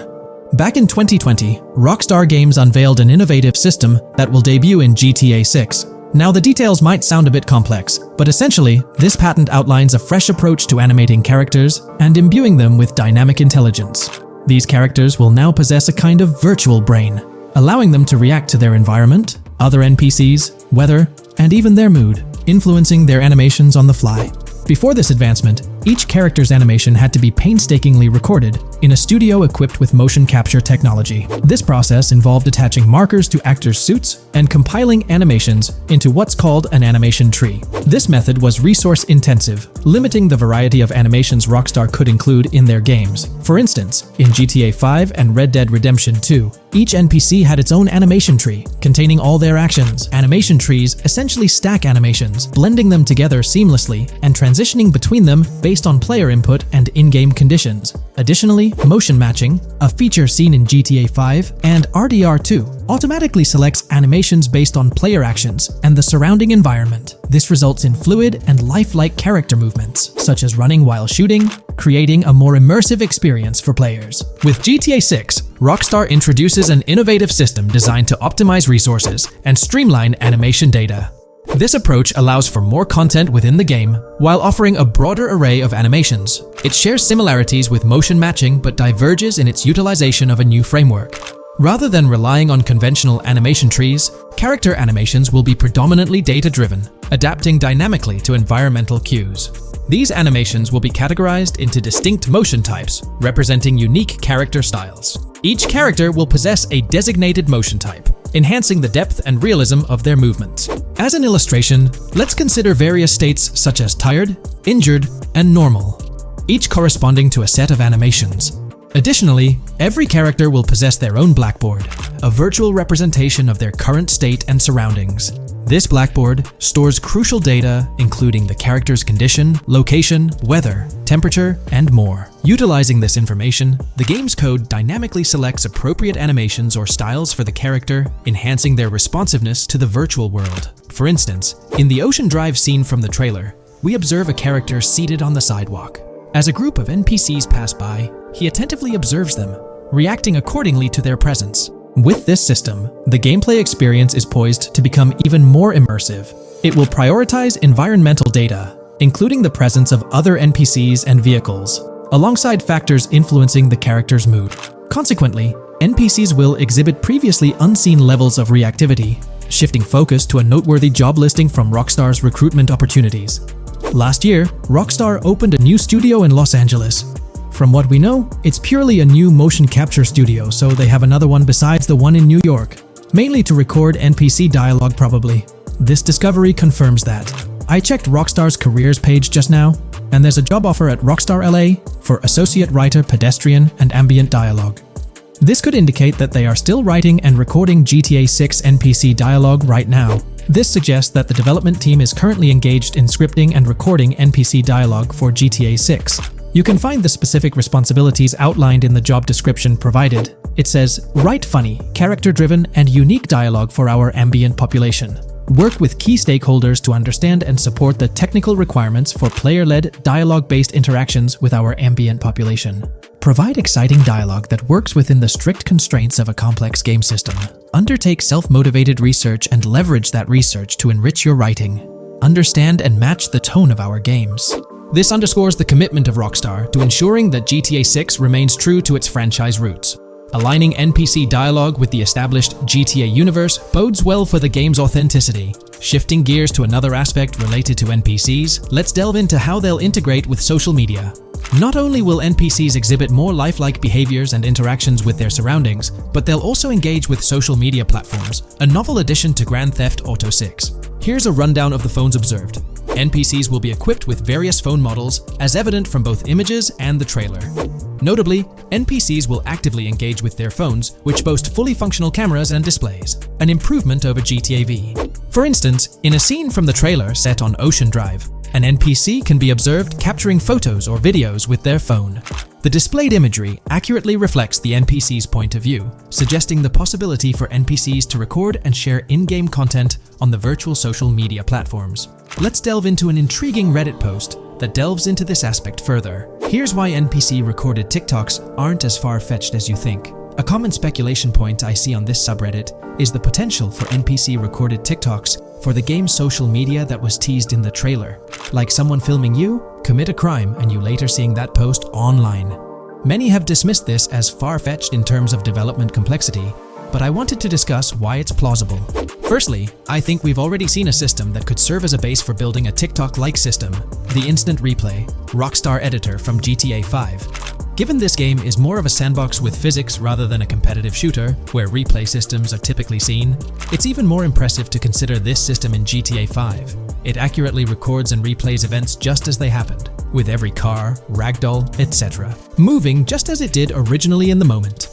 Back in 2020, Rockstar Games unveiled an innovative system that will debut in GTA 6. Now, the details might sound a bit complex, but essentially, this patent outlines a fresh approach to animating characters and imbuing them with dynamic intelligence. These characters will now possess a kind of virtual brain, allowing them to react to their environment, other NPCs, weather, and even their mood, influencing their animations on the fly. Before this advancement, each character's animation had to be painstakingly recorded in a studio equipped with motion capture technology. This process involved attaching markers to actors' suits and compiling animations into what's called an animation tree. This method was resource-intensive, limiting the variety of animations Rockstar could include in their games. For instance, in GTA 5 and Red Dead Redemption 2, each NPC had its own animation tree, containing all their actions. Animation trees essentially stack animations, blending them together seamlessly and transitioning between them based on player input and in-game conditions. Additionally, motion matching, a feature seen in GTA 5 and RDR2, automatically selects animations based on player actions and the surrounding environment. This results in fluid and lifelike character movements, such as running while shooting, creating a more immersive experience for players. With GTA 6, Rockstar introduces an innovative system designed to optimize resources and streamline animation data. This approach allows for more content within the game while offering a broader array of animations. It shares similarities with motion matching but diverges in its utilization of a new framework. Rather than relying on conventional animation trees, character animations will be predominantly data-driven, adapting dynamically to environmental cues. These animations will be categorized into distinct motion types, representing unique character styles. Each character will possess a designated motion type, enhancing the depth and realism of their movements. As an illustration, let's consider various states such as tired, injured, and normal, each corresponding to a set of animations. Additionally, every character will possess their own blackboard, a virtual representation of their current state and surroundings. This blackboard stores crucial data including the character's condition, location, weather, temperature, and more. Utilizing this information, the game's code dynamically selects appropriate animations or styles for the character, enhancing their responsiveness to the virtual world. For instance, in the Ocean Drive scene from the trailer, we observe a character seated on the sidewalk. As a group of NPCs pass by, he attentively observes them, reacting accordingly to their presence. With this system, the gameplay experience is poised to become even more immersive. It will prioritize environmental data, including the presence of other NPCs and vehicles, alongside factors influencing the character's mood. Consequently, NPCs will exhibit previously unseen levels of reactivity, shifting focus to a noteworthy job listing from Rockstar's recruitment opportunities. Last year, Rockstar opened a new studio in Los Angeles. From what we know, it's purely a new motion capture studio, so they have another one besides the one in New York, mainly to record NPC dialogue probably. This discovery confirms that. I checked Rockstar's careers page just now, and there's a job offer at Rockstar LA for Associate Writer Pedestrian and Ambient Dialogue. This could indicate that they are still writing and recording GTA 6 NPC dialogue right now. This suggests that the development team is currently engaged in scripting and recording NPC dialogue for GTA 6. You can find the specific responsibilities outlined in the job description provided. It says, write funny, character-driven, and unique dialogue for our ambient population. Work with key stakeholders to understand and support the technical requirements for player-led, dialogue-based interactions with our ambient population. Provide exciting dialogue that works within the strict constraints of a complex game system. Undertake self-motivated research and leverage that research to enrich your writing. understand and match the tone of our games. This underscores the commitment of Rockstar to ensuring that GTA 6 remains true to its franchise roots. Aligning NPC dialogue with the established GTA universe bodes well for the game's authenticity. Shifting gears to another aspect related to NPCs, let's delve into how they'll integrate with social media. Not only will NPCs exhibit more lifelike behaviors and interactions with their surroundings, but they'll also engage with social media platforms, a novel addition to Grand Theft Auto 6. Here's a rundown of the phones observed. NPCs will be equipped with various phone models, as evident from both images and the trailer. Notably, NPCs will actively engage with their phones, which boast fully functional cameras and displays, an improvement over GTA V. For instance, in a scene from the trailer set on Ocean Drive, an NPC can be observed capturing photos or videos with their phone. The displayed imagery accurately reflects the NPC's point of view, suggesting the possibility for NPCs to record and share in-game content on the virtual social media platforms. Let's delve into an intriguing Reddit post that delves into this aspect further. Here's why NPC-recorded TikToks aren't as far-fetched as you think. A common speculation point I see on this subreddit is the potential for NPC-recorded TikToks for the game's social media that was teased in the trailer, like someone filming you commit a crime and you later seeing that post online. Many have dismissed this as far-fetched in terms of development complexity, but I wanted to discuss why it's plausible. Firstly, I think we've already seen a system that could serve as a base for building a TikTok-like system, the Instant Replay, Rockstar editor from GTA 5. Given this game is more of a sandbox with physics rather than a competitive shooter, where replay systems are typically seen, it's even more impressive to consider this system in GTA 5. It accurately records and replays events just as they happened, with every car, ragdoll, etc., moving just as it did originally in the moment.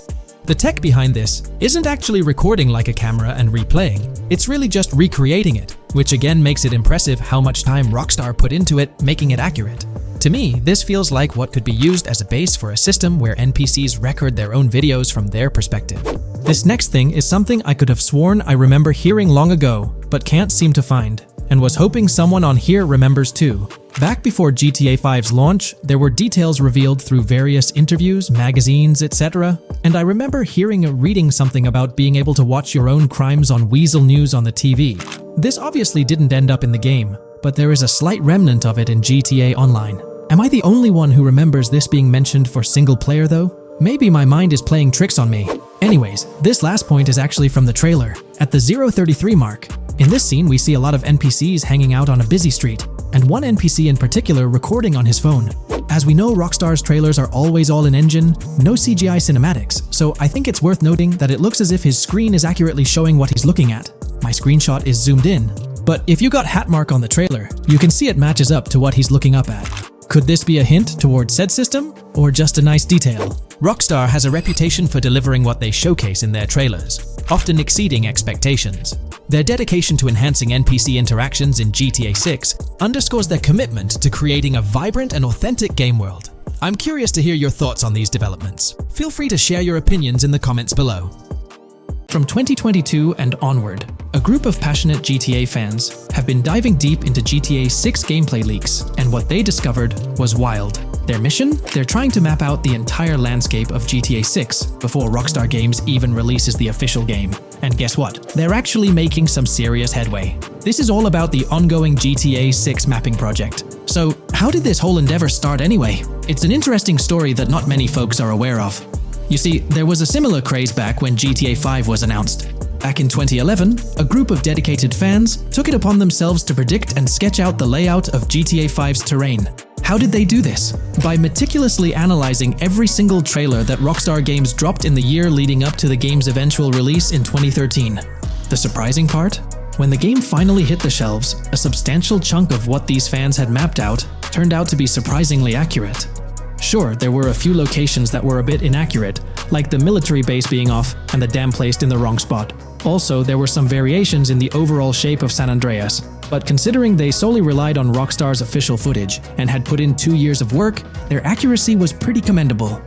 The tech behind this isn't actually recording like a camera and replaying, it's really just recreating it, which again makes it impressive how much time Rockstar put into it, making it accurate. To me, this feels like what could be used as a base for a system where NPCs record their own videos from their perspective. This next thing is something I could have sworn I remember hearing long ago, but can't seem to find, and was hoping someone on here remembers too. Back before GTA 5's launch, there were details revealed through various interviews, magazines, etc., and I remember hearing or reading something about being able to watch your own crimes on Weasel News on the TV. This obviously didn't end up in the game, but there is a slight remnant of it in GTA Online. Am I the only one who remembers this being mentioned for single player though? Maybe my mind is playing tricks on me. Anyways, this last point is actually from the trailer, at the 0:33 mark. In this scene, we see a lot of NPCs hanging out on a busy street, and one NPC in particular recording on his phone. As we know, Rockstar's trailers are always all in engine, no CGI cinematics, so I think it's worth noting that it looks as if his screen is accurately showing what he's looking at. My screenshot is zoomed in, but if you got Hatmark on the trailer, you can see it matches up to what he's looking up at. Could this be a hint towards said system, or just a nice detail? Rockstar has a reputation for delivering what they showcase in their trailers, often exceeding expectations. Their dedication to enhancing NPC interactions in GTA 6 underscores their commitment to creating a vibrant and authentic game world. I'm curious to hear your thoughts on these developments. Feel free to share your opinions in the comments below. From 2022 and onward, a group of passionate GTA fans have been diving deep into GTA 6 gameplay leaks, and what they discovered was wild. Their mission? They're trying to map out the entire landscape of GTA 6 before Rockstar Games even releases the official game. And guess what? They're actually making some serious headway. This is all about the ongoing GTA 6 mapping project. So, how did this whole endeavor start anyway? It's an interesting story that not many folks are aware of. You see, there was a similar craze back when GTA 5 was announced. Back in 2011, a group of dedicated fans took it upon themselves to predict and sketch out the layout of GTA 5's terrain. How did they do this? By meticulously analyzing every single trailer that Rockstar Games dropped in the year leading up to the game's eventual release in 2013. The surprising part? When the game finally hit the shelves, a substantial chunk of what these fans had mapped out turned out to be surprisingly accurate. Sure, there were a few locations that were a bit inaccurate, like the military base being off and the dam placed in the wrong spot. Also, there were some variations in the overall shape of San Andreas, but considering they solely relied on Rockstar's official footage and had put in 2 years of work, their accuracy was pretty commendable.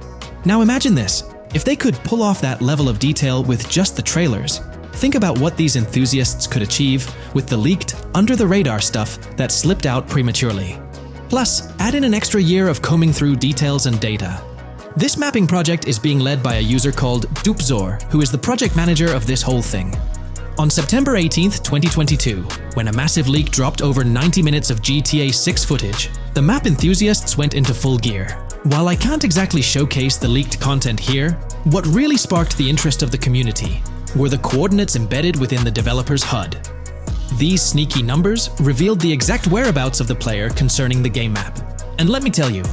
Now imagine this, if they could pull off that level of detail with just the trailers, think about what these enthusiasts could achieve with the leaked, under-the-radar stuff that slipped out prematurely. Plus, add in an extra year of combing through details and data. This mapping project is being led by a user called Dupzor, who is the project manager of this whole thing. On September 18th, 2022, when a massive leak dropped over 90 minutes of GTA 6 footage, the map enthusiasts went into full gear. While I can't exactly showcase the leaked content here, what really sparked the interest of the community were the coordinates embedded within the developer's HUD. These sneaky numbers revealed the exact whereabouts of the player concerning the game map. And let me tell you,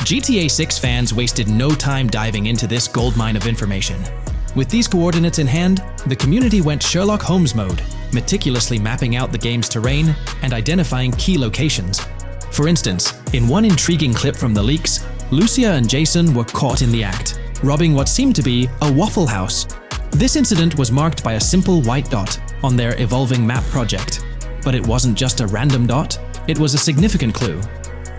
GTA 6 fans wasted no time diving into this goldmine of information. With these coordinates in hand, the community went Sherlock Holmes mode, meticulously mapping out the game's terrain and identifying key locations. For instance, in one intriguing clip from the leaks, Lucia and Jason were caught in the act, robbing what seemed to be a Waffle House. This incident was marked by a simple white dot on their evolving map project. But it wasn't just a random dot, it was a significant clue.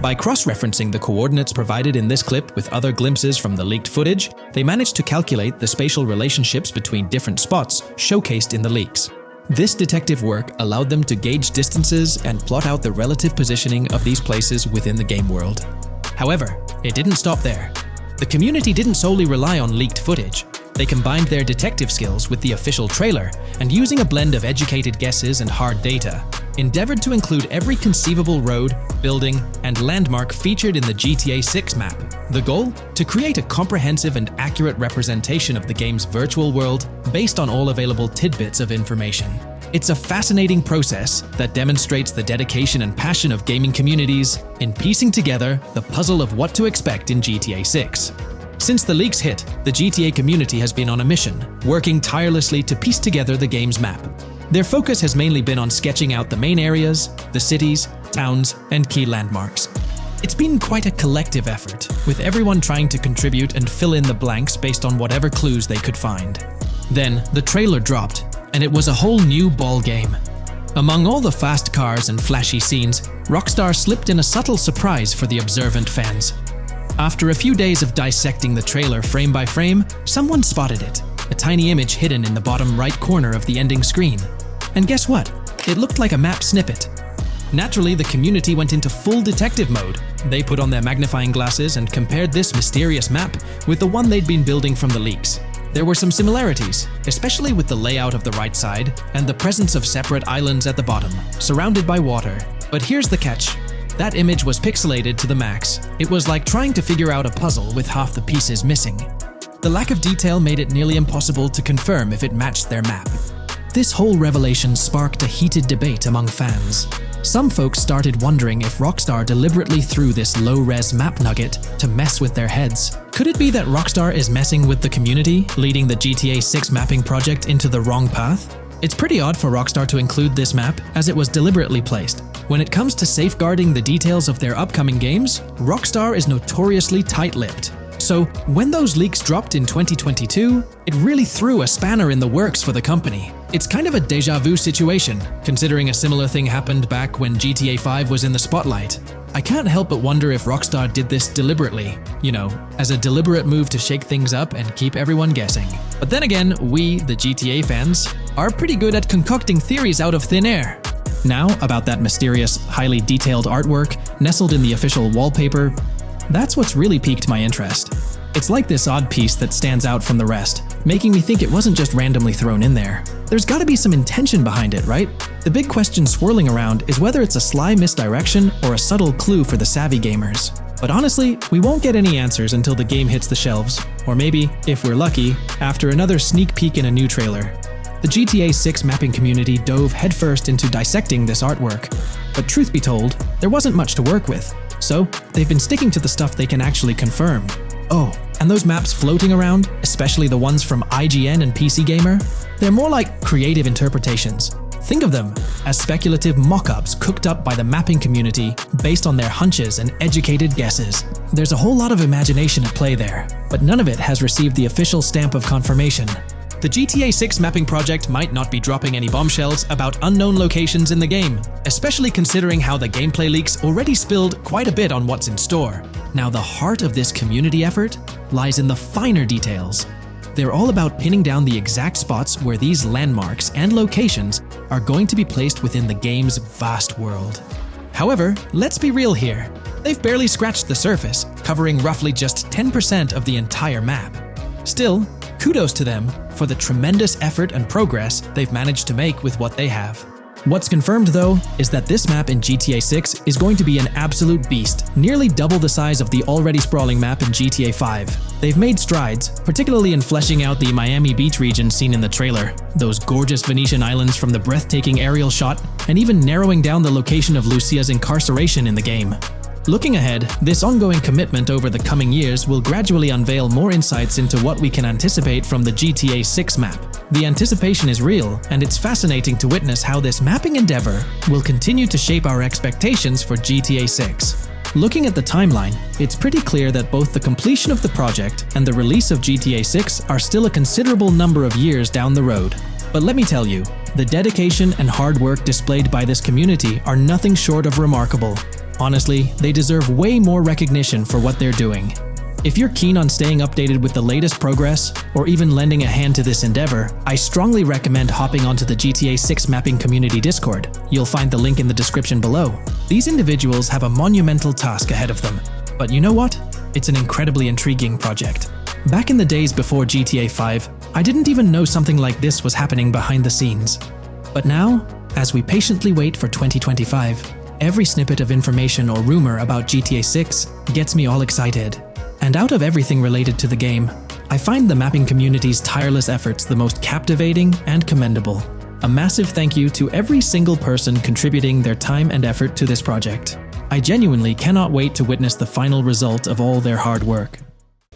By cross-referencing the coordinates provided in this clip with other glimpses from the leaked footage, they managed to calculate the spatial relationships between different spots showcased in the leaks. This detective work allowed them to gauge distances and plot out the relative positioning of these places within the game world. However, it didn't stop there. The community didn't solely rely on leaked footage. They combined their detective skills with the official trailer and, using a blend of educated guesses and hard data, endeavored to include every conceivable road, building, and landmark featured in the GTA 6 map. The goal? To create a comprehensive and accurate representation of the game's virtual world based on all available tidbits of information. It's a fascinating process that demonstrates the dedication and passion of gaming communities in piecing together the puzzle of what to expect in GTA 6. Since the leaks hit, the GTA community has been on a mission, working tirelessly to piece together the game's map. Their focus has mainly been on sketching out the main areas, the cities, towns, and key landmarks. It's been quite a collective effort, with everyone trying to contribute and fill in the blanks based on whatever clues they could find. Then, the trailer dropped, and it was a whole new ball game. Among all the fast cars and flashy scenes, Rockstar slipped in a subtle surprise for the observant fans. After a few days of dissecting the trailer frame by frame, someone spotted it, a tiny image hidden in the bottom right corner of the ending screen. And guess what? It looked like a map snippet. Naturally, the community went into full detective mode. They put on their magnifying glasses and compared this mysterious map with the one they'd been building from the leaks. There were some similarities, especially with the layout of the right side and the presence of separate islands at the bottom, surrounded by water. But here's the catch. That image was pixelated to the max. It was like trying to figure out a puzzle with half the pieces missing. The lack of detail made it nearly impossible to confirm if it matched their map. This whole revelation sparked a heated debate among fans. Some folks started wondering if Rockstar deliberately threw this low-res map nugget to mess with their heads. Could it be that Rockstar is messing with the community, leading the GTA 6 mapping project into the wrong path? It's pretty odd for Rockstar to include this map, as it was deliberately placed. When it comes to safeguarding the details of their upcoming games, Rockstar is notoriously tight-lipped. So, when those leaks dropped in 2022, it really threw a spanner in the works for the company. It's kind of a déjà vu situation, considering a similar thing happened back when GTA 5 was in the spotlight. I can't help but wonder if Rockstar did this deliberately, as a deliberate move to shake things up and keep everyone guessing. But then again, we, the GTA fans, are pretty good at concocting theories out of thin air. Now, about that mysterious, highly detailed artwork nestled in the official wallpaper, that's what's really piqued my interest. It's like this odd piece that stands out from the rest, making me think it wasn't just randomly thrown in there. There's gotta be some intention behind it, right? The big question swirling around is whether it's a sly misdirection or a subtle clue for the savvy gamers. But honestly, we won't get any answers until the game hits the shelves, or maybe, if we're lucky, after another sneak peek in a new trailer. The GTA 6 mapping community dove headfirst into dissecting this artwork, but truth be told, there wasn't much to work with. So, they've been sticking to the stuff they can actually confirm. Oh, and those maps floating around, especially the ones from IGN and PC Gamer, they're more like creative interpretations. Think of them as speculative mock-ups cooked up by the mapping community based on their hunches and educated guesses. There's a whole lot of imagination at play there, but none of it has received the official stamp of confirmation. The GTA 6 mapping project might not be dropping any bombshells about unknown locations in the game, especially considering how the gameplay leaks already spilled quite a bit on what's in store. Now, the heart of this community effort lies in the finer details. They're all about pinning down the exact spots where these landmarks and locations are going to be placed within the game's vast world. However, let's be real here. They've barely scratched the surface, covering roughly just 10% of the entire map. Still, Kudos to them for the tremendous effort and progress they've managed to make with what they have. What's confirmed though is that this map in GTA 6 is going to be an absolute beast, nearly double the size of the already sprawling map in GTA 5. They've made strides, particularly in fleshing out the Miami Beach region seen in the trailer, those gorgeous Venetian islands from the breathtaking aerial shot, and even narrowing down the location of Lucia's incarceration in the game. Looking ahead, this ongoing commitment over the coming years will gradually unveil more insights into what we can anticipate from the GTA 6 map. The anticipation is real, and it's fascinating to witness how this mapping endeavor will continue to shape our expectations for GTA 6. Looking at the timeline, it's pretty clear that both the completion of the project and the release of GTA 6 are still a considerable number of years down the road. But let me tell you, the dedication and hard work displayed by this community are nothing short of remarkable. Honestly, they deserve way more recognition for what they're doing. If you're keen on staying updated with the latest progress, or even lending a hand to this endeavor, I strongly recommend hopping onto the GTA 6 Mapping Community Discord. You'll find the link in the description below. These individuals have a monumental task ahead of them. But you know what? It's an incredibly intriguing project. Back in the days before GTA 5, I didn't even know something like this was happening behind the scenes. But now, as we patiently wait for 2025, every snippet of information or rumor about GTA 6 gets me all excited. And out of everything related to the game, I find the mapping community's tireless efforts the most captivating and commendable. A massive thank you to every single person contributing their time and effort to this project. I genuinely cannot wait to witness the final result of all their hard work.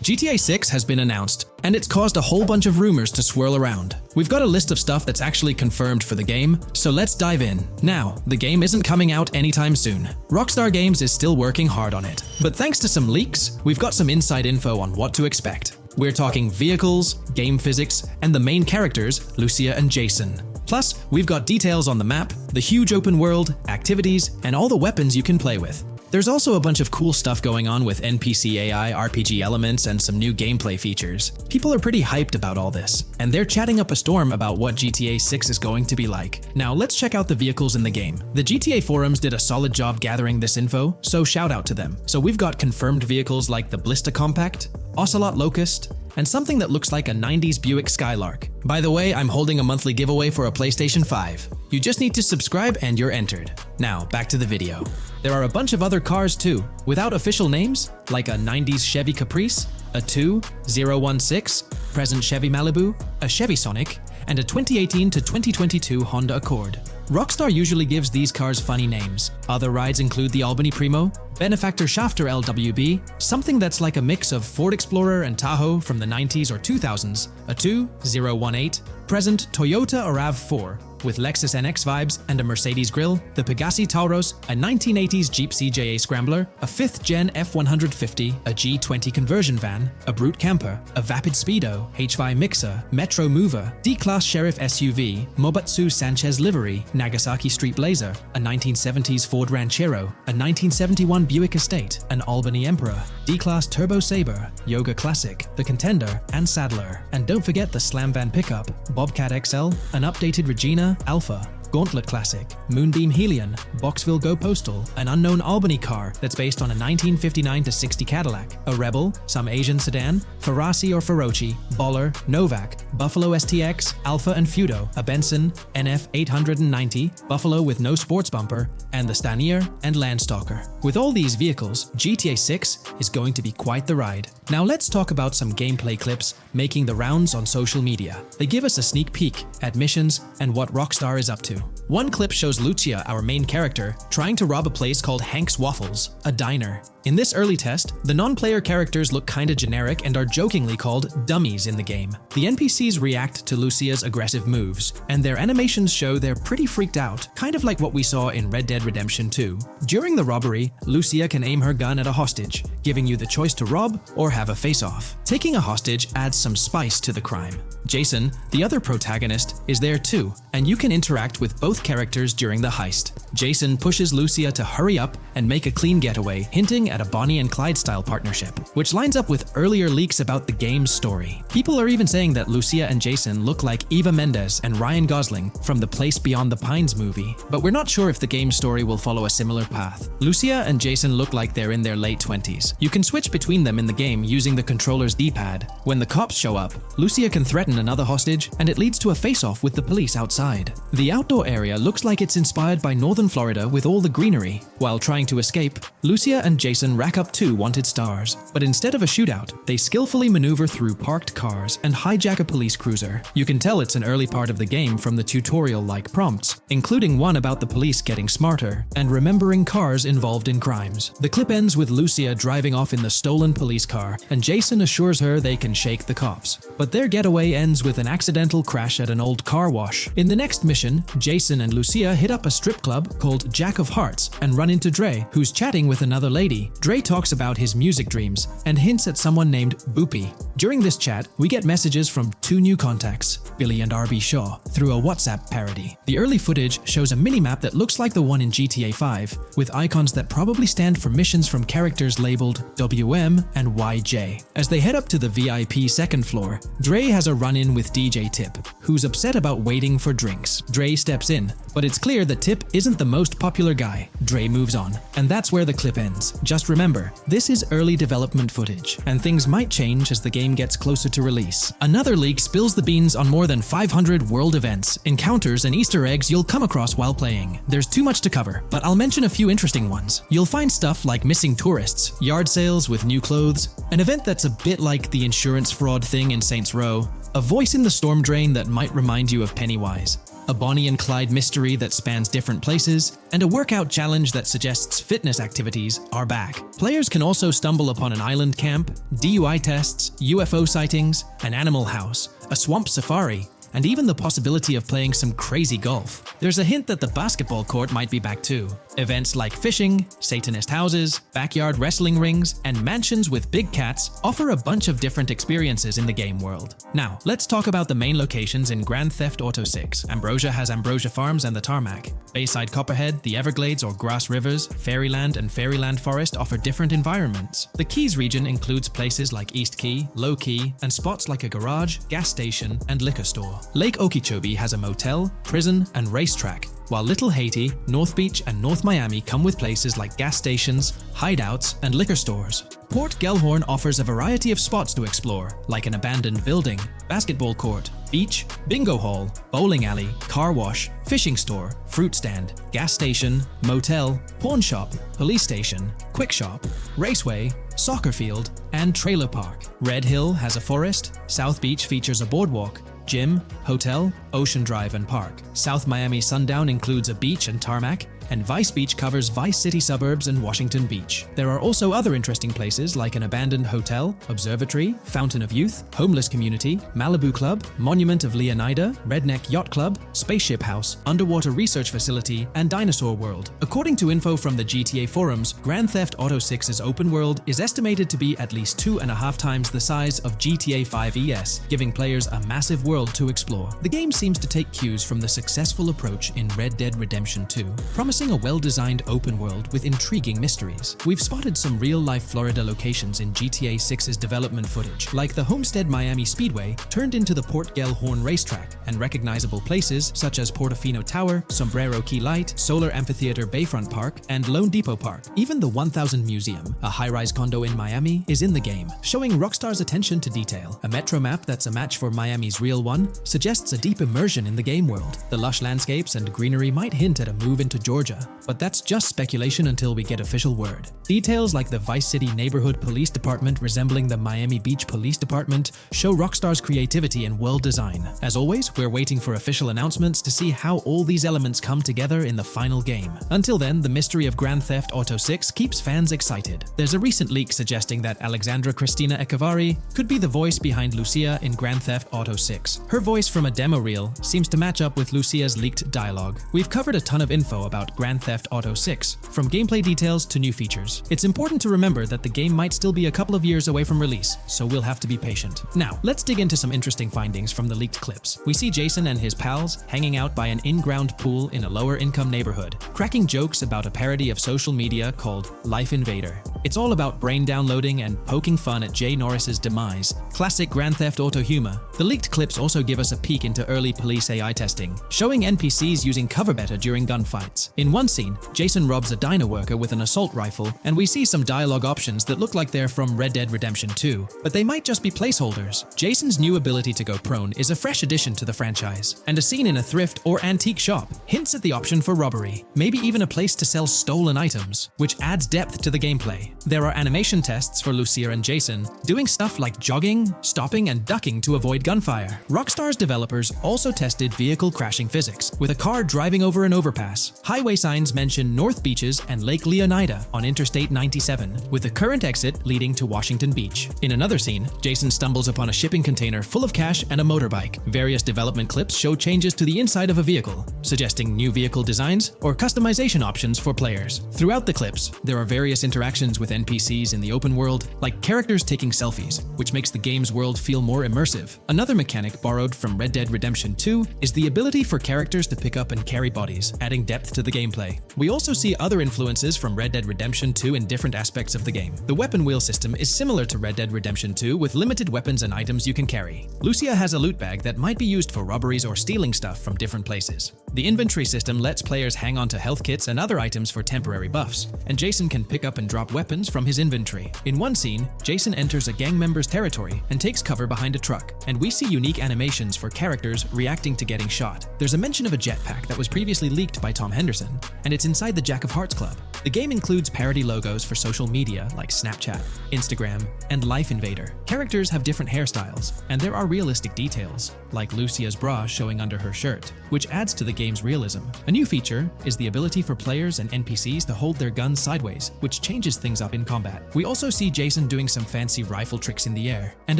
GTA 6 has been announced, and it's caused a whole bunch of rumors to swirl around. We've got a list of stuff that's actually confirmed for the game, so let's dive in. Now, the game isn't coming out anytime soon. Rockstar Games is still working hard on it. But thanks to some leaks, we've got some inside info on what to expect. We're talking vehicles, game physics, and the main characters, Lucia and Jason. Plus, we've got details on the map, the huge open world, activities, and all the weapons you can play with. There's also a bunch of cool stuff going on with NPC AI, RPG elements, and some new gameplay features. People are pretty hyped about all this, and they're chatting up a storm about what GTA 6 is going to be like. Now let's check out the vehicles in the game. The GTA forums did a solid job gathering this info, so shout out to them. So we've got confirmed vehicles like the Blista Compact, Ocelot Locust, and something that looks like a 90s Buick Skylark. By the way, I'm holding a monthly giveaway for a PlayStation 5. You just need to subscribe and you're entered. Now, back to the video. There are a bunch of other cars too, without official names, like a 90s Chevy Caprice, a 2016 present Chevy Malibu, a Chevy Sonic, and a 2018 to 2022 Honda Accord. Rockstar usually gives these cars funny names. Other rides include the Albany Primo, Benefactor Shafter LWB, something that's like a mix of Ford Explorer and Tahoe from the 90s or 2000s, a 2018 present Toyota RAV4, with Lexus NX vibes and a Mercedes grille, the Pegassi Tauros, a 1980s Jeep CJA Scrambler, a 5th-gen F-150, a G20 conversion van, a Brute Camper, a Vapid Speedo, H5 Mixer, Metro Mover, D-Class Sheriff SUV, Mobatsu Sanchez Livery, Nagasaki Street Blazer, a 1970s Ford Ranchero, a 1971 Buick Estate, an Albany Emperor, D-Class Turbo Sabre, Yoga Classic, the Contender, and Sadler. And don't forget the Slam Van Pickup, Bobcat XL, an updated Regina, Alpha, Gauntlet Classic, Moonbeam Helion, Boxville Go Postal, an unknown Albany car that's based on a 1959-60 Cadillac, a Rebel, some Asian sedan, Ferrari or Feroci, Baller, Novak, Buffalo STX, Alpha and Feudo, a Benson, NF 890, Buffalo with no sports bumper, and the Stanier and Landstalker. With all these vehicles, GTA 6 is going to be quite the ride. Now let's talk about some gameplay clips making the rounds on social media. They give us a sneak peek at missions and what Rockstar is up to. One clip shows Lucia, our main character, trying to rob a place called Hank's Waffles, a diner. In this early test, the non-player characters look kinda generic and are jokingly called dummies in the game. The NPCs react to Lucia's aggressive moves, and their animations show they're pretty freaked out, kind of like what we saw in Red Dead Redemption 2. During the robbery, Lucia can aim her gun at a hostage, giving you the choice to rob or have a face-off. Taking a hostage adds some spice to the crime. Jason, the other protagonist, is there too, and you can interact with both characters during the heist. Jason pushes Lucia to hurry up and make a clean getaway, hinting at a Bonnie and Clyde-style partnership, which lines up with earlier leaks about the game's story. People are even saying that Lucia and Jason look like Eva Mendes and Ryan Gosling from the Place Beyond the Pines movie, but we're not sure if the game's story will follow a similar path. Lucia and Jason look like they're in their late 20s. You can switch between them in the game using the controller's D-pad. When the cops show up, Lucia can threaten another hostage, and it leads to a face-off with the police outside. The outdoor area looks like it's inspired by northern Florida with all the greenery. While trying to escape, Lucia and Jason rack up 2 wanted stars, but instead of a shootout, they skillfully maneuver through parked cars and hijack a police cruiser. You can tell it's an early part of the game from the tutorial-like prompts, including one about the police getting smarter and remembering cars involved in crimes. The clip ends with Lucia driving off in the stolen police car, and Jason assures her they can shake the cops. But their getaway ends with an accidental crash at an old car wash. In the next mission, Jason and Lucia hit up a strip club called Jack of Hearts and run into Dre, who's chatting with another lady. Dre talks about his music dreams and hints at someone named Boopy. During this chat, we get messages from 2 new contacts, Billy and RB Shaw, through a WhatsApp parody. The early footage shows a minimap that looks like the one in GTA 5, with icons that probably stand for missions from characters labeled WM and YJ. As they head up to the VIP second floor, Dre has a run-in with DJ Tip, who's upset about waiting for drinks. Dre steps in, but it's clear that Tip isn't the most popular guy. Dre moves on, and that's where the clip ends. Just remember, this is early development footage, and things might change as the game gets closer to release. Another leak spills the beans on more than 500 world events, encounters, and Easter eggs you'll come across while playing. There's too much to cover, but I'll mention a few interesting ones. You'll find stuff like missing tourists, yard sales with new clothes, an event that's a bit like the insurance fraud thing in Saints Row, a voice in the storm drain that might remind you of Pennywise, a Bonnie and Clyde mystery that spans different places, and a workout challenge that suggests fitness activities are back. Players can also stumble upon an island camp, DUI tests, UFO sightings, an animal house, a swamp safari, and even the possibility of playing some crazy golf. There's a hint that the basketball court might be back too. Events like fishing, Satanist houses, backyard wrestling rings, and mansions with big cats offer a bunch of different experiences in the game world. Now, let's talk about the main locations in Grand Theft Auto 6. Ambrosia has Ambrosia Farms and the Tarmac. Bayside Copperhead, the Everglades or Grass Rivers, Fairyland and Fairyland Forest offer different environments. The Keys region includes places like East Key, Low Key, and spots like a garage, gas station, and liquor store. Lake Okeechobee has a motel, prison, and racetrack, while Little Haiti, North Beach, and North Miami come with places like gas stations, hideouts, and liquor stores. Port Gellhorn offers a variety of spots to explore, like an abandoned building, basketball court, beach, bingo hall, bowling alley, car wash, fishing store, fruit stand, gas station, motel, pawn shop, police station, quick shop, raceway, soccer field, and trailer park. Red Hill has a forest, South Beach features a boardwalk, gym, hotel, Ocean Drive, and park. South Miami Sundown includes a beach and tarmac, and Vice Beach covers Vice City suburbs and Washington Beach. There are also other interesting places like an abandoned hotel, observatory, Fountain of Youth, homeless community, Malibu Club, Monument of Leonida, Redneck Yacht Club, Spaceship House, underwater research facility, and Dinosaur World. According to info from the GTA forums, Grand Theft Auto 6's open world is estimated to be at least 2.5 times the size of GTA 5 ES, giving players a massive world to explore. The game seems to take cues from the successful approach in Red Dead Redemption 2, promising a well-designed open world with intriguing mysteries. We've spotted some real-life Florida locations in GTA 6's development footage, like the Homestead Miami Speedway turned into the Port Gellhorn racetrack, and recognizable places such as Portofino Tower, Sombrero Key Light, Solar Amphitheater Bayfront Park, and Lone Depot Park. Even the 1000 Museum, a high-rise condo in Miami, is in the game, showing Rockstar's attention to detail. A metro map that's a match for Miami's real one suggests a deep immersion in the game world. The lush landscapes and greenery might hint at a move into Georgia, but that's just speculation until we get official word. Details like the Vice City Neighborhood Police Department resembling the Miami Beach Police Department show Rockstar's creativity and world design. As always, we're waiting for official announcements to see how all these elements come together in the final game. Until then, the mystery of Grand Theft Auto 6 keeps fans excited. There's a recent leak suggesting that Alexandra Christina Echevarri could be the voice behind Lucia in Grand Theft Auto 6. Six. Her voice from a demo reel seems to match up with Lucia's leaked dialogue. We've covered a ton of info about Grand Theft Auto 6, from gameplay details to new features. It's important to remember that the game might still be a couple of years away from release, so we'll have to be patient. Now, let's dig into some interesting findings from the leaked clips. We see Jason and his pals hanging out by an in-ground pool in a lower-income neighborhood, cracking jokes about a parody of social media called Life Invader. It's all about brain downloading and poking fun at Jay Norris's demise. Classic Grand Theft Auto humor. The leaked clips also give us a peek into early police AI testing, showing NPCs using cover better during gunfights. In one scene, Jason robs a diner worker with an assault rifle, and we see some dialogue options that look like they're from Red Dead Redemption 2, but they might just be placeholders. Jason's new ability to go prone is a fresh addition to the franchise, and a scene in a thrift or antique shop hints at the option for robbery, maybe even a place to sell stolen items, which adds depth to the gameplay. There are animation tests for Lucia and Jason, doing stuff like jogging, stopping, and ducking to avoid gunfire. Rockstar's developers also tested vehicle crashing physics, with a car driving over an overpass. Highway signs mention North Beaches and Lake Leonida on Interstate 97, with the current exit leading to Washington Beach. In another scene, Jason stumbles upon a shipping container full of cash and a motorbike. Various development clips show changes to the inside of a vehicle, suggesting new vehicle designs or customization options for players. Throughout the clips, there are various interactions with NPCs in the open world, like characters taking selfies, which makes the game's world feel more immersive. Another mechanic borrowed from Red Dead Redemption 2 is the ability for characters to pick up and carry bodies, adding depth to the gameplay. We also see other influences from Red Dead Redemption 2 in different aspects of the game. The weapon wheel system is similar to Red Dead Redemption 2 with limited weapons and items you can carry. Lucia has a loot bag that might be used for robberies or stealing stuff from different places. The inventory system lets players hang on to health kits and other items for temporary buffs, and Jason can pick up and drop weapons from his inventory. In one scene, Jason enters a gang member's territory and takes cover behind a truck, and we see unique animations for characters reacting to getting shot. There's a mention of a jetpack that was previously leaked by Tom Henderson, and it's inside the Jack of Hearts Club. The game includes parody logos for social media like Snapchat, Instagram, and Life Invader. Characters have different hairstyles, and there are realistic details, like Lucia's bra showing under her shirt, which adds to the game's realism. A new feature is the ability for players and NPCs to hold their guns sideways, which changes things up in combat. We also see Jason doing some fancy rifle tricks in the air, and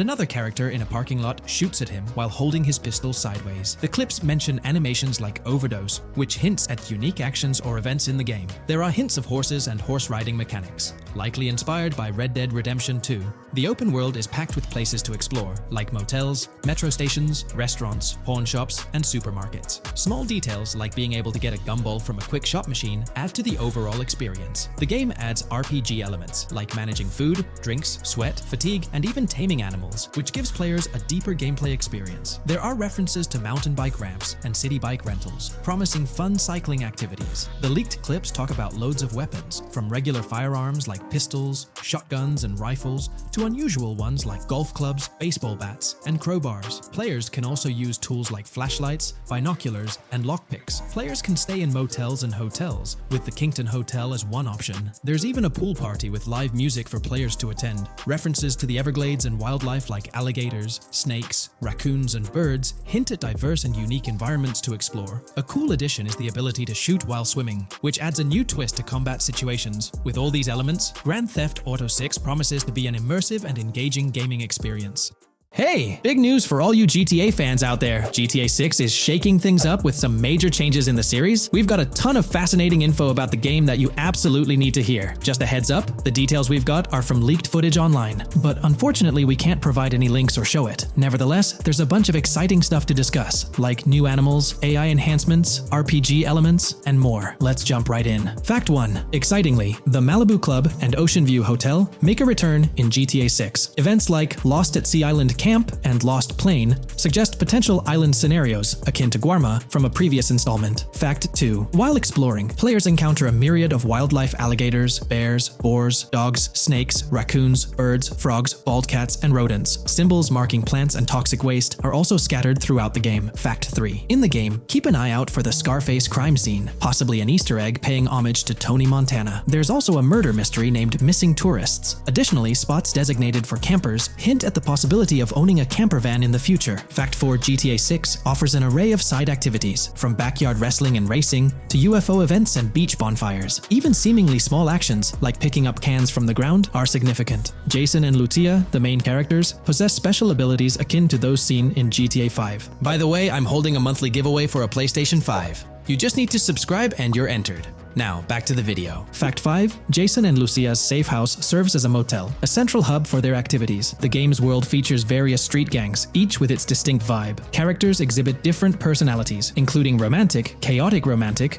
another character in a parking lot shoots at him while holding his pistol sideways. The clips mention animations like overdose, which hints at unique actions or events in the game. There are hints of horses and horse riding mechanics, likely inspired by Red Dead Redemption 2. The open world is packed with places to explore, like motels, metro stations, restaurants, pawn shops, and supermarkets. Small details like being able to get a gumball from a quick shop machine add to the overall experience. The game adds RPG elements, like managing food, drinks, sweat, fatigue, and even taming animals, which gives players a deeper gameplay experience. There are references to mountain bike ramps and city bike rentals, promising fun cycling activities. The leaked clips talk about loads of weapons, from regular firearms like pistols, shotguns, and rifles, to unusual ones like golf clubs, baseball bats, and crowbars. Players can also use tools like flashlights, binoculars, and lockpicks. Players can stay in motels and hotels, with the Kington Hotel as one option. There's even a pool party with live music for players to attend. References to the Everglades and wildlife like alligators, snakes, raccoons, and birds hint at diverse and unique environments to explore. A cool addition is the ability to shoot while swimming, which adds a new twist to combat situations. With all these elements, Grand Theft Auto 6 promises to be an immersive and engaging gaming experience. Hey, big news for all you GTA fans out there. GTA 6 is shaking things up with some major changes in the series. We've got a ton of fascinating info about the game that you absolutely need to hear. Just a heads up, the details we've got are from leaked footage online, but unfortunately we can't provide any links or show it. Nevertheless, there's a bunch of exciting stuff to discuss, like new animals, AI enhancements, RPG elements, and more. Let's jump right in. Fact 1. Excitingly, the Malibu Club and Ocean View Hotel make a return in GTA 6. Events like Lost at Sea Island Camp and Lost Plane suggest potential island scenarios akin to Guarma from a previous installment. Fact 2. While exploring, players encounter a myriad of wildlife: alligators, bears, boars, dogs, snakes, raccoons, birds, frogs, bald cats, and rodents. Symbols marking plants and toxic waste are also scattered throughout the game. Fact 3. In the game, keep an eye out for the Scarface crime scene, possibly an Easter egg paying homage to Tony Montana. There's also a murder mystery named Missing Tourists. Additionally, spots designated for campers hint at the possibility of owning a camper van in the future. Fact 4, GTA 6 offers an array of side activities, from backyard wrestling and racing to UFO events and beach bonfires. Even seemingly small actions, like picking up cans from the ground, are significant. Jason and Lucia, the main characters, possess special abilities akin to those seen in GTA 5. By the way, I'm holding a monthly giveaway for a PlayStation 5. You just need to subscribe and you're entered. Now, back to the video. Fact 5. Jason and Lucia's safe house serves as a motel, a central hub for their activities. The game's world features various street gangs, each with its distinct vibe. Characters exhibit different personalities, including romantic,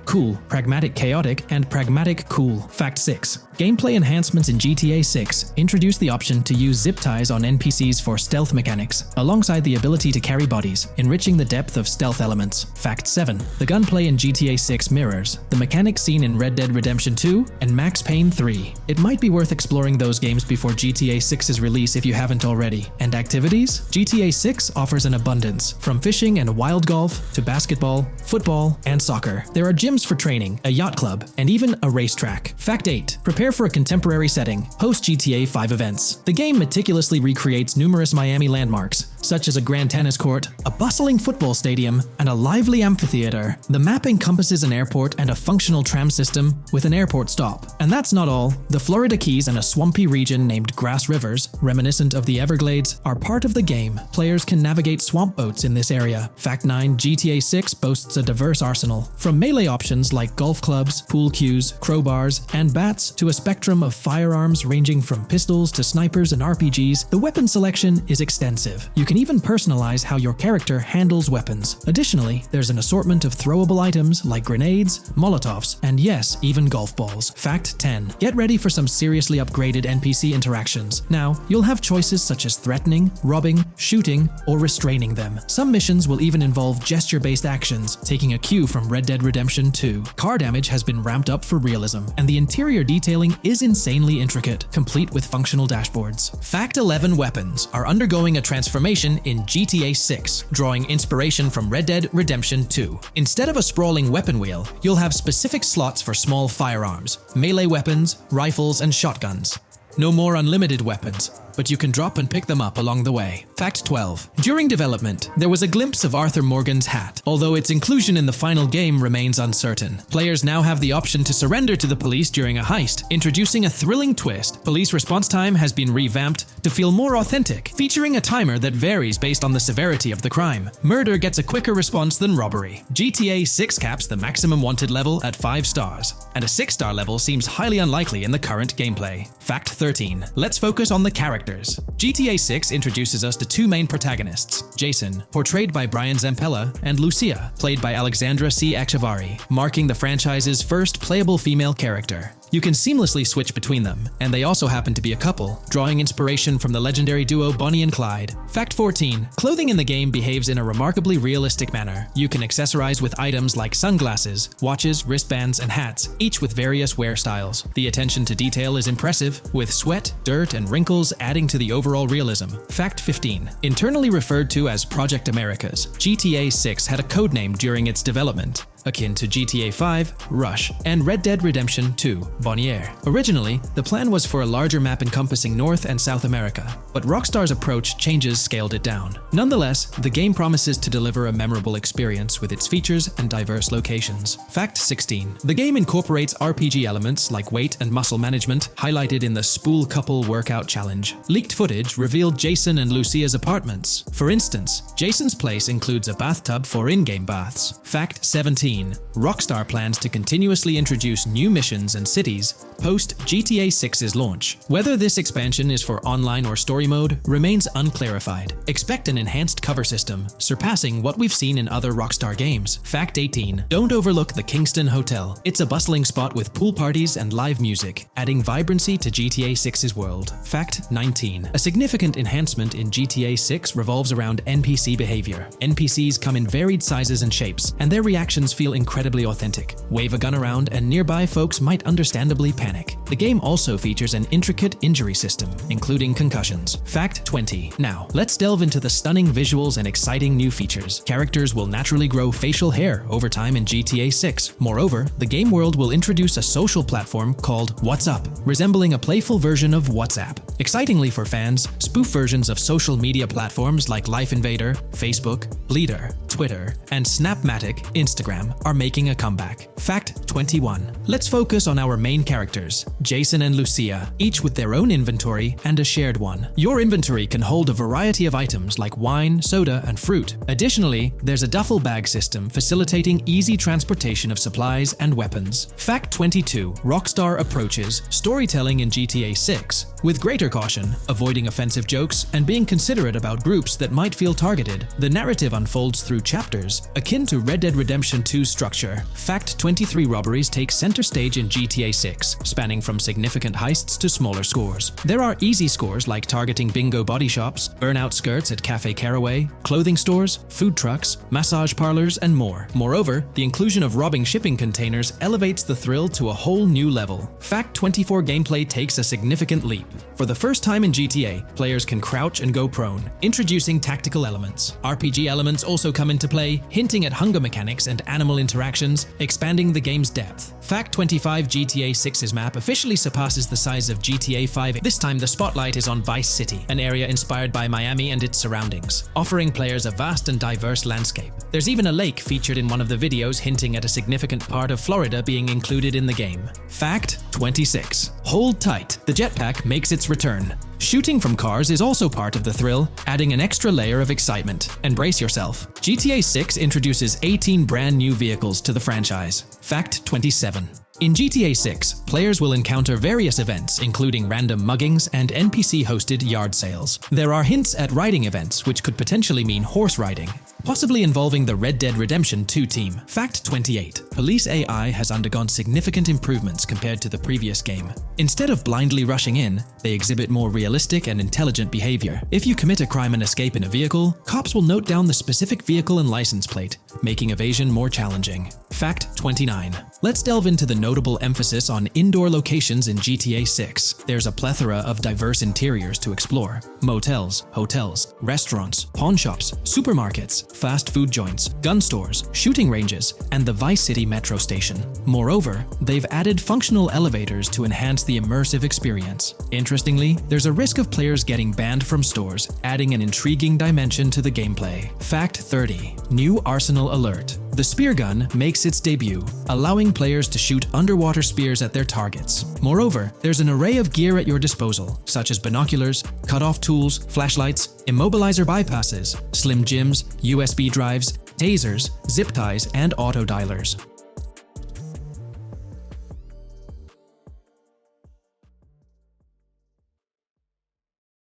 cool, pragmatic chaotic, and pragmatic cool. Fact 6. Gameplay enhancements in GTA 6 introduce the option to use zip ties on NPCs for stealth mechanics, alongside the ability to carry bodies, enriching the depth of stealth elements. Fact 7. The gunplay in GTA 6 mirrors the mechanics seen in Red Dead Redemption 2 and Max Payne 3. It might be worth exploring those games before GTA 6's release if you haven't already. And activities? GTA 6 offers an abundance, from fishing and wild golf to basketball, football, and soccer. There are gyms for training, a yacht club, and even a racetrack. Fact 8. Prepare for a contemporary setting, post-GTA 5 events. The game meticulously recreates numerous Miami landmarks, such as a grand tennis court, a bustling football stadium, and a lively amphitheater. The map encompasses an airport and a functional tram system with an airport stop. And that's not all. The Florida Keys and a swampy region named Grass Rivers, reminiscent of the Everglades, are part of the game. Players can navigate swamp boats in this area. Fact 9. GTA 6 boasts a diverse arsenal, from melee options like golf clubs, pool cues, crowbars, and bats to a spectrum of firearms ranging from pistols to snipers and RPGs. The weapon selection is extensive. You can even personalize how your character handles weapons. Additionally, there's an assortment of throwable items like grenades, molotovs, and yes, even golf balls. Fact 10. Get ready for some seriously upgraded NPC interactions. Now, you'll have choices such as threatening, robbing, shooting, or restraining them. Some missions will even involve gesture-based actions, taking a cue from Red Dead Redemption 2. Car damage has been ramped up for realism, and the interior detailing is insanely intricate, complete with functional dashboards. Fact 11. Weapons are undergoing a transformation in GTA 6, drawing inspiration from Red Dead Redemption 2. Instead of a sprawling weapon wheel, you'll have specific slots for small firearms, melee weapons, rifles, and shotguns. No more unlimited weapons, but you can drop and pick them up along the way. Fact 12. During development, there was a glimpse of Arthur Morgan's hat, although its inclusion in the final game remains uncertain. Players now have the option to surrender to the police during a heist, introducing a thrilling twist. Police response time has been revamped to feel more authentic, featuring a timer that varies based on the severity of the crime. Murder gets a quicker response than robbery. GTA 6 caps the maximum wanted level at 5 stars, and a 6-star level seems highly unlikely in the current gameplay. Fact 13. Let's focus on the characters. GTA 6 introduces us to two main protagonists, Jason, portrayed by Brian Zampella, and Lucia, played by Alexandra C. Echevarri, marking the franchise's first playable female character. You can seamlessly switch between them, and they also happen to be a couple, drawing inspiration from the legendary duo Bonnie and Clyde. Fact 14. Clothing in the game behaves in a remarkably realistic manner. You can accessorize with items like sunglasses, watches, wristbands, and hats, each with various wear styles. The attention to detail is impressive, with sweat, dirt, and wrinkles adding to the overall realism. Fact 15. Internally referred to as Project Americas, GTA 6 had a codename during its development, akin to GTA 5, Rush, and Red Dead Redemption 2, Bonnier. Originally, the plan was for a larger map encompassing North and South America, but Rockstar's approach changes scaled it down. Nonetheless, the game promises to deliver a memorable experience with its features and diverse locations. Fact 16. The game incorporates RPG elements like weight and muscle management, highlighted in the Spool Couple Workout Challenge. Leaked footage revealed Jason and Lucia's apartments. For instance, Jason's place includes a bathtub for in-game baths. Fact 17. Rockstar plans to continuously introduce new missions and cities post GTA 6's launch. Whether this expansion is for online or story mode remains unclarified. Expect an enhanced cover system, surpassing what we've seen in other Rockstar games. Fact 18. Don't overlook the Kingston Hotel. It's a bustling spot with pool parties and live music, adding vibrancy to GTA 6's world. Fact 19. A significant enhancement in GTA 6 revolves around NPC behavior. NPCs come in varied sizes and shapes, and their reactions feel feel incredibly authentic. Wave a gun around and nearby folks might understandably panic. The game also features an intricate injury system, including concussions. Fact 20. Now, let's delve into the stunning visuals and exciting new features. Characters will naturally grow facial hair over time in GTA 6. Moreover, the game world will introduce a social platform called What's Up, resembling a playful version of WhatsApp. Excitingly for fans, spoof versions of social media platforms like Life Invader, Facebook, Bleeder, Twitter, and Snapmatic, Instagram are making a comeback. Fact 21. Let's focus on our main characters, Jason and Lucia, each with their own inventory and a shared one. Your inventory can hold a variety of items like wine, soda, and fruit. Additionally, there's a duffel bag system facilitating easy transportation of supplies and weapons. Fact 22. Rockstar approaches storytelling in GTA 6 with greater caution, avoiding offensive jokes and being considerate about groups that might feel targeted. The narrative unfolds through chapters, akin to Red Dead Redemption 2's structure. Fact 23. Robberies take center stage in GTA 6, spanning from significant heists to smaller scores. There are easy scores like targeting bingo body shops, burnout skirts at Cafe Caraway, clothing stores, food trucks, massage parlors, and more. Moreover, the inclusion of robbing shipping containers elevates the thrill to a whole new level. Fact 24. Gameplay takes a significant leap. For the first time in GTA, players can crouch and go prone, introducing tactical elements. RPG elements also come into play, hinting at hunger mechanics and animal interactions, expanding the game's depth. Fact 25. GTA 6's map officially surpasses the size of GTA 5. This time the spotlight is on Vice City, an area inspired by Miami and its surroundings, offering players a vast and diverse landscape. There's even a lake featured in one of the videos, hinting at a significant part of Florida being included in the game. Fact 26. Hold tight, the jetpack makes its return. Shooting from cars is also part of the thrill, adding an extra layer of excitement. And brace yourself. GTA 6 introduces 18 brand new vehicles to the franchise. Fact 27. In GTA 6, players will encounter various events, including random muggings and NPC-hosted yard sales. There are hints at riding events, which could potentially mean horse riding, possibly involving the Red Dead Redemption 2 team. Fact 28. Police AI has undergone significant improvements compared to the previous game. Instead of blindly rushing in, they exhibit more realistic and intelligent behavior. If you commit a crime and escape in a vehicle, cops will note down the specific vehicle and license plate, making evasion more challenging. Fact 29. Let's delve into the notable emphasis on indoor locations in GTA 6. There's a plethora of diverse interiors to explore. Motels, hotels, restaurants, pawn shops, supermarkets, fast food joints, gun stores, shooting ranges, and the Vice City metro station. Moreover, they've added functional elevators to enhance the immersive experience. Interestingly, there's a risk of players getting banned from stores, adding an intriguing dimension to the gameplay. Fact 30. New arsenal alert. The spear gun makes its debut, allowing players to shoot underwater spears at their targets. Moreover, there's an array of gear at your disposal, such as binoculars, cut-off tools, flashlights, immobilizer bypasses, slim jims, USB drives, tasers, zip ties, and auto dialers.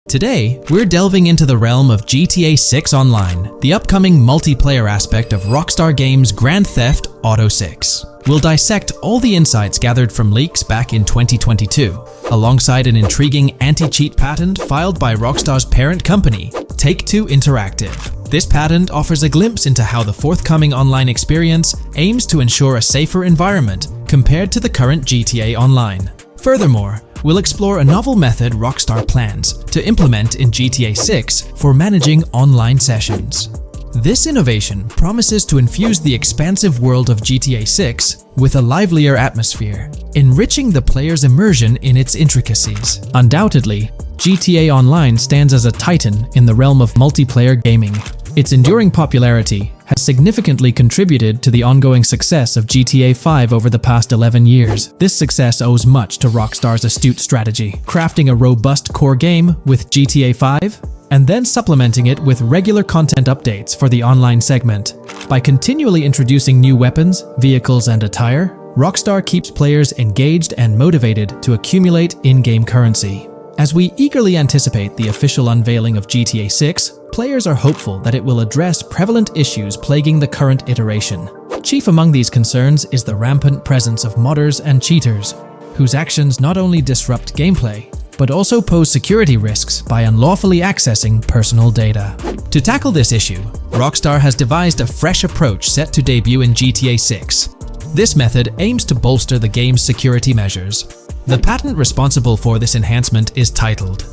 Today, we're delving into the realm of GTA 6 Online, the upcoming multiplayer aspect of Rockstar Games' Grand Theft Auto 6. We'll dissect all the insights gathered from leaks back in 2022, alongside an intriguing anti-cheat patent filed by Rockstar's parent company, Take-Two Interactive. This patent offers a glimpse into how the forthcoming online experience aims to ensure a safer environment compared to the current GTA Online. Furthermore, we'll explore a novel method Rockstar plans to implement in GTA 6 for managing online sessions. This innovation promises to infuse the expansive world of GTA 6 with a livelier atmosphere, enriching the player's immersion in its intricacies. Undoubtedly, GTA Online stands as a titan in the realm of multiplayer gaming. Its enduring popularity has significantly contributed to the ongoing success of GTA 5 over the past 11 years. This success owes much to Rockstar's astute strategy, crafting a robust core game with GTA 5 and then supplementing it with regular content updates for the online segment. By continually introducing new weapons, vehicles, and attire, Rockstar keeps players engaged and motivated to accumulate in-game currency. As we eagerly anticipate the official unveiling of GTA 6, players are hopeful that it will address prevalent issues plaguing the current iteration. Chief among these concerns is the rampant presence of modders and cheaters, whose actions not only disrupt gameplay, but also pose security risks by unlawfully accessing personal data. To tackle this issue, Rockstar has devised a fresh approach set to debut in GTA 6. This method aims to bolster the game's security measures. The patent responsible for this enhancement is titled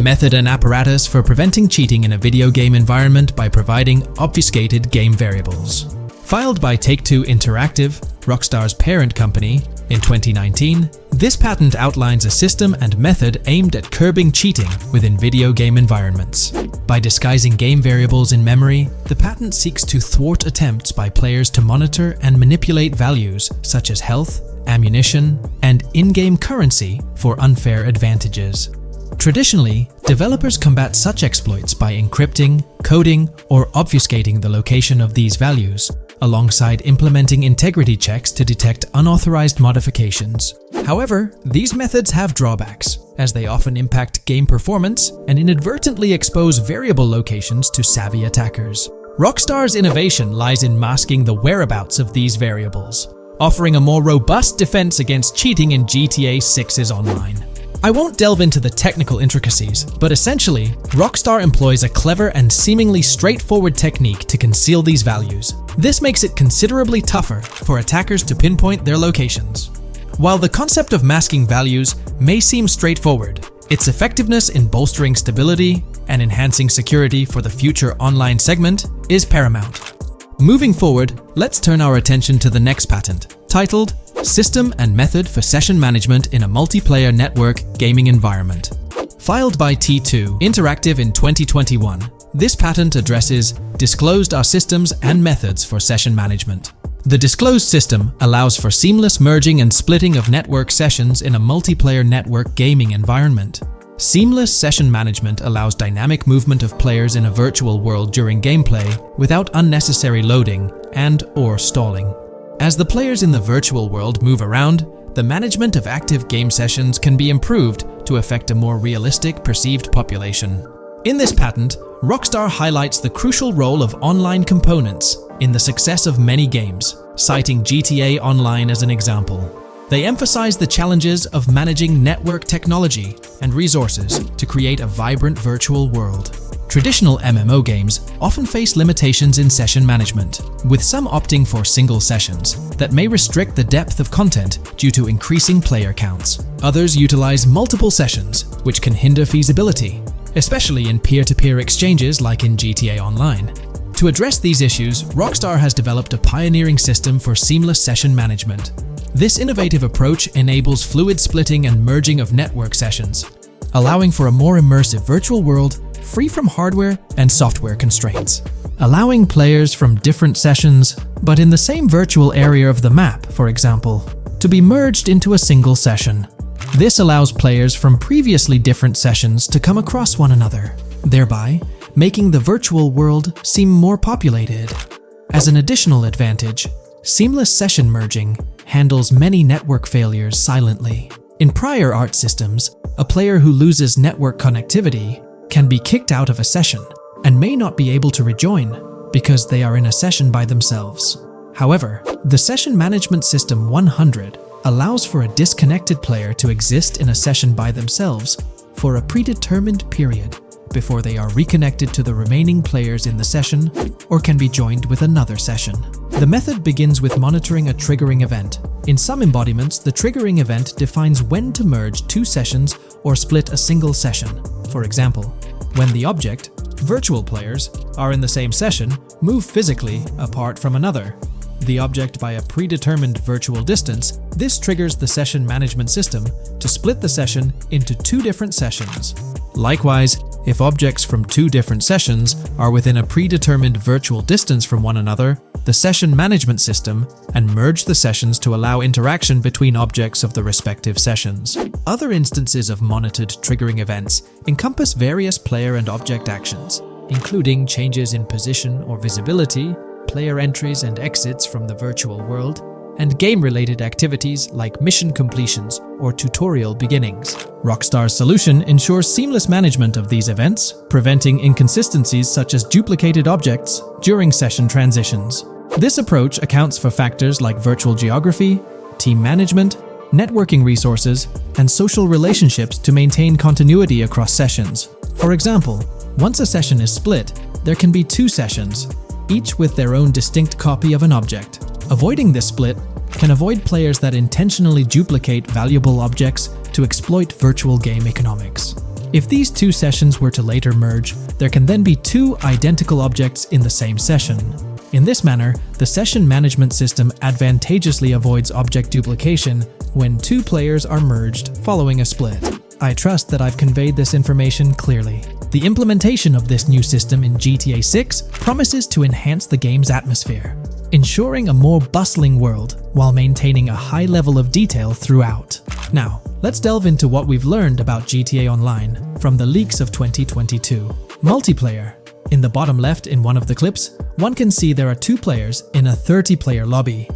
Method and Apparatus for Preventing Cheating in a Video Game Environment by Providing Obfuscated Game Variables. Filed by Take-Two Interactive, Rockstar's parent company, in 2019, this patent outlines a system and method aimed at curbing cheating within video game environments. By disguising game variables in memory, the patent seeks to thwart attempts by players to monitor and manipulate values such as health, ammunition, and in-game currency for unfair advantages. Traditionally, developers combat such exploits by encrypting, coding, or obfuscating the location of these values, alongside implementing integrity checks to detect unauthorized modifications. However, these methods have drawbacks, as they often impact game performance and inadvertently expose variable locations to savvy attackers. Rockstar's innovation lies in masking the whereabouts of these variables, offering a more robust defense against cheating in GTA 6's online. I won't delve into the technical intricacies, but essentially, Rockstar employs a clever and seemingly straightforward technique to conceal these values. This makes it considerably tougher for attackers to pinpoint their locations. While the concept of masking values may seem straightforward, its effectiveness in bolstering stability and enhancing security for the future online segment is paramount. Moving forward, let's turn our attention to the next patent, titled System and Method for Session Management in a Multiplayer Network Gaming Environment. Filed by T2 Interactive in 2021, this patent addresses disclosed are systems and methods for session management. The disclosed system allows for seamless merging and splitting of network sessions in a multiplayer network gaming environment. Seamless session management allows dynamic movement of players in a virtual world during gameplay without unnecessary loading and/or stalling. As the players in the virtual world move around, the management of active game sessions can be improved to affect a more realistic perceived population. In this patent, Rockstar highlights the crucial role of online components in the success of many games, citing GTA Online as an example. They emphasize the challenges of managing network technology and resources to create a vibrant virtual world. Traditional MMO games often face limitations in session management, with some opting for single sessions that may restrict the depth of content due to increasing player counts. Others utilize multiple sessions, which can hinder feasibility, especially in peer-to-peer exchanges like in GTA Online. To address these issues, Rockstar has developed a pioneering system for seamless session management. This innovative approach enables fluid splitting and merging of network sessions, allowing for a more immersive virtual world free from hardware and software constraints. Allowing players from different sessions, but in the same virtual area of the map, for example, to be merged into a single session. This allows players from previously different sessions to come across one another, thereby making the virtual world seem more populated. As an additional advantage, seamless session merging handles many network failures silently. In prior art systems, a player who loses network connectivity can be kicked out of a session and may not be able to rejoin because they are in a session by themselves. However, the Session Management System 100 allows for a disconnected player to exist in a session by themselves for a predetermined period before they are reconnected to the remaining players in the session or can be joined with another session. The method begins with monitoring a triggering event. In some embodiments, the triggering event defines when to merge two sessions or split a single session. For example, when the object, virtual players, are in the same session, move physically apart from another, the object by a predetermined virtual distance, this triggers the session management system to split the session into two different sessions. Likewise, if objects from two different sessions are within a predetermined virtual distance from one another, the session management system and merge the sessions to allow interaction between objects of the respective sessions. Other instances of monitored triggering events encompass various player and object actions, including changes in position or visibility, player entries and exits from the virtual world, and game-related activities like mission completions or tutorial beginnings. Rockstar's solution ensures seamless management of these events, preventing inconsistencies such as duplicated objects during session transitions. This approach accounts for factors like virtual geography, team management, networking resources, and social relationships to maintain continuity across sessions. For example, once a session is split, there can be 2 sessions, each with their own distinct copy of an object. Avoiding this split can avoid players that intentionally duplicate valuable objects to exploit virtual game economics. If these 2 sessions were to later merge, there can then be 2 identical objects in the same session. In this manner, the session management system advantageously avoids object duplication when 2 players are merged following a split. I trust that I've conveyed this information clearly. The implementation of this new system in GTA 6 promises to enhance the game's atmosphere, ensuring a more bustling world while maintaining a high level of detail throughout. Now, let's delve into what we've learned about GTA Online from the leaks of 2022. Multiplayer. In the bottom left in one of the clips, one can see there are 2 players in a 30-player lobby.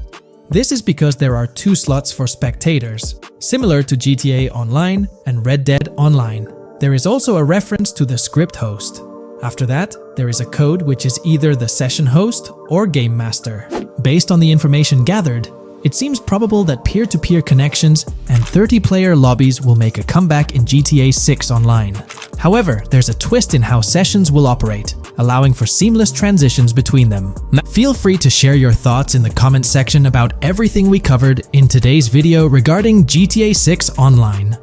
This is because there are 2 slots for spectators, similar to GTA Online and Red Dead Online. There is also a reference to the script host. After that, there is a code which is either the session host or game master. Based on the information gathered, it seems probable that peer-to-peer connections and 30-player lobbies will make a comeback in GTA 6 Online. However, there's a twist in how sessions will operate, allowing for seamless transitions between them. Feel free to share your thoughts in the comment section about everything we covered in today's video regarding GTA 6 Online.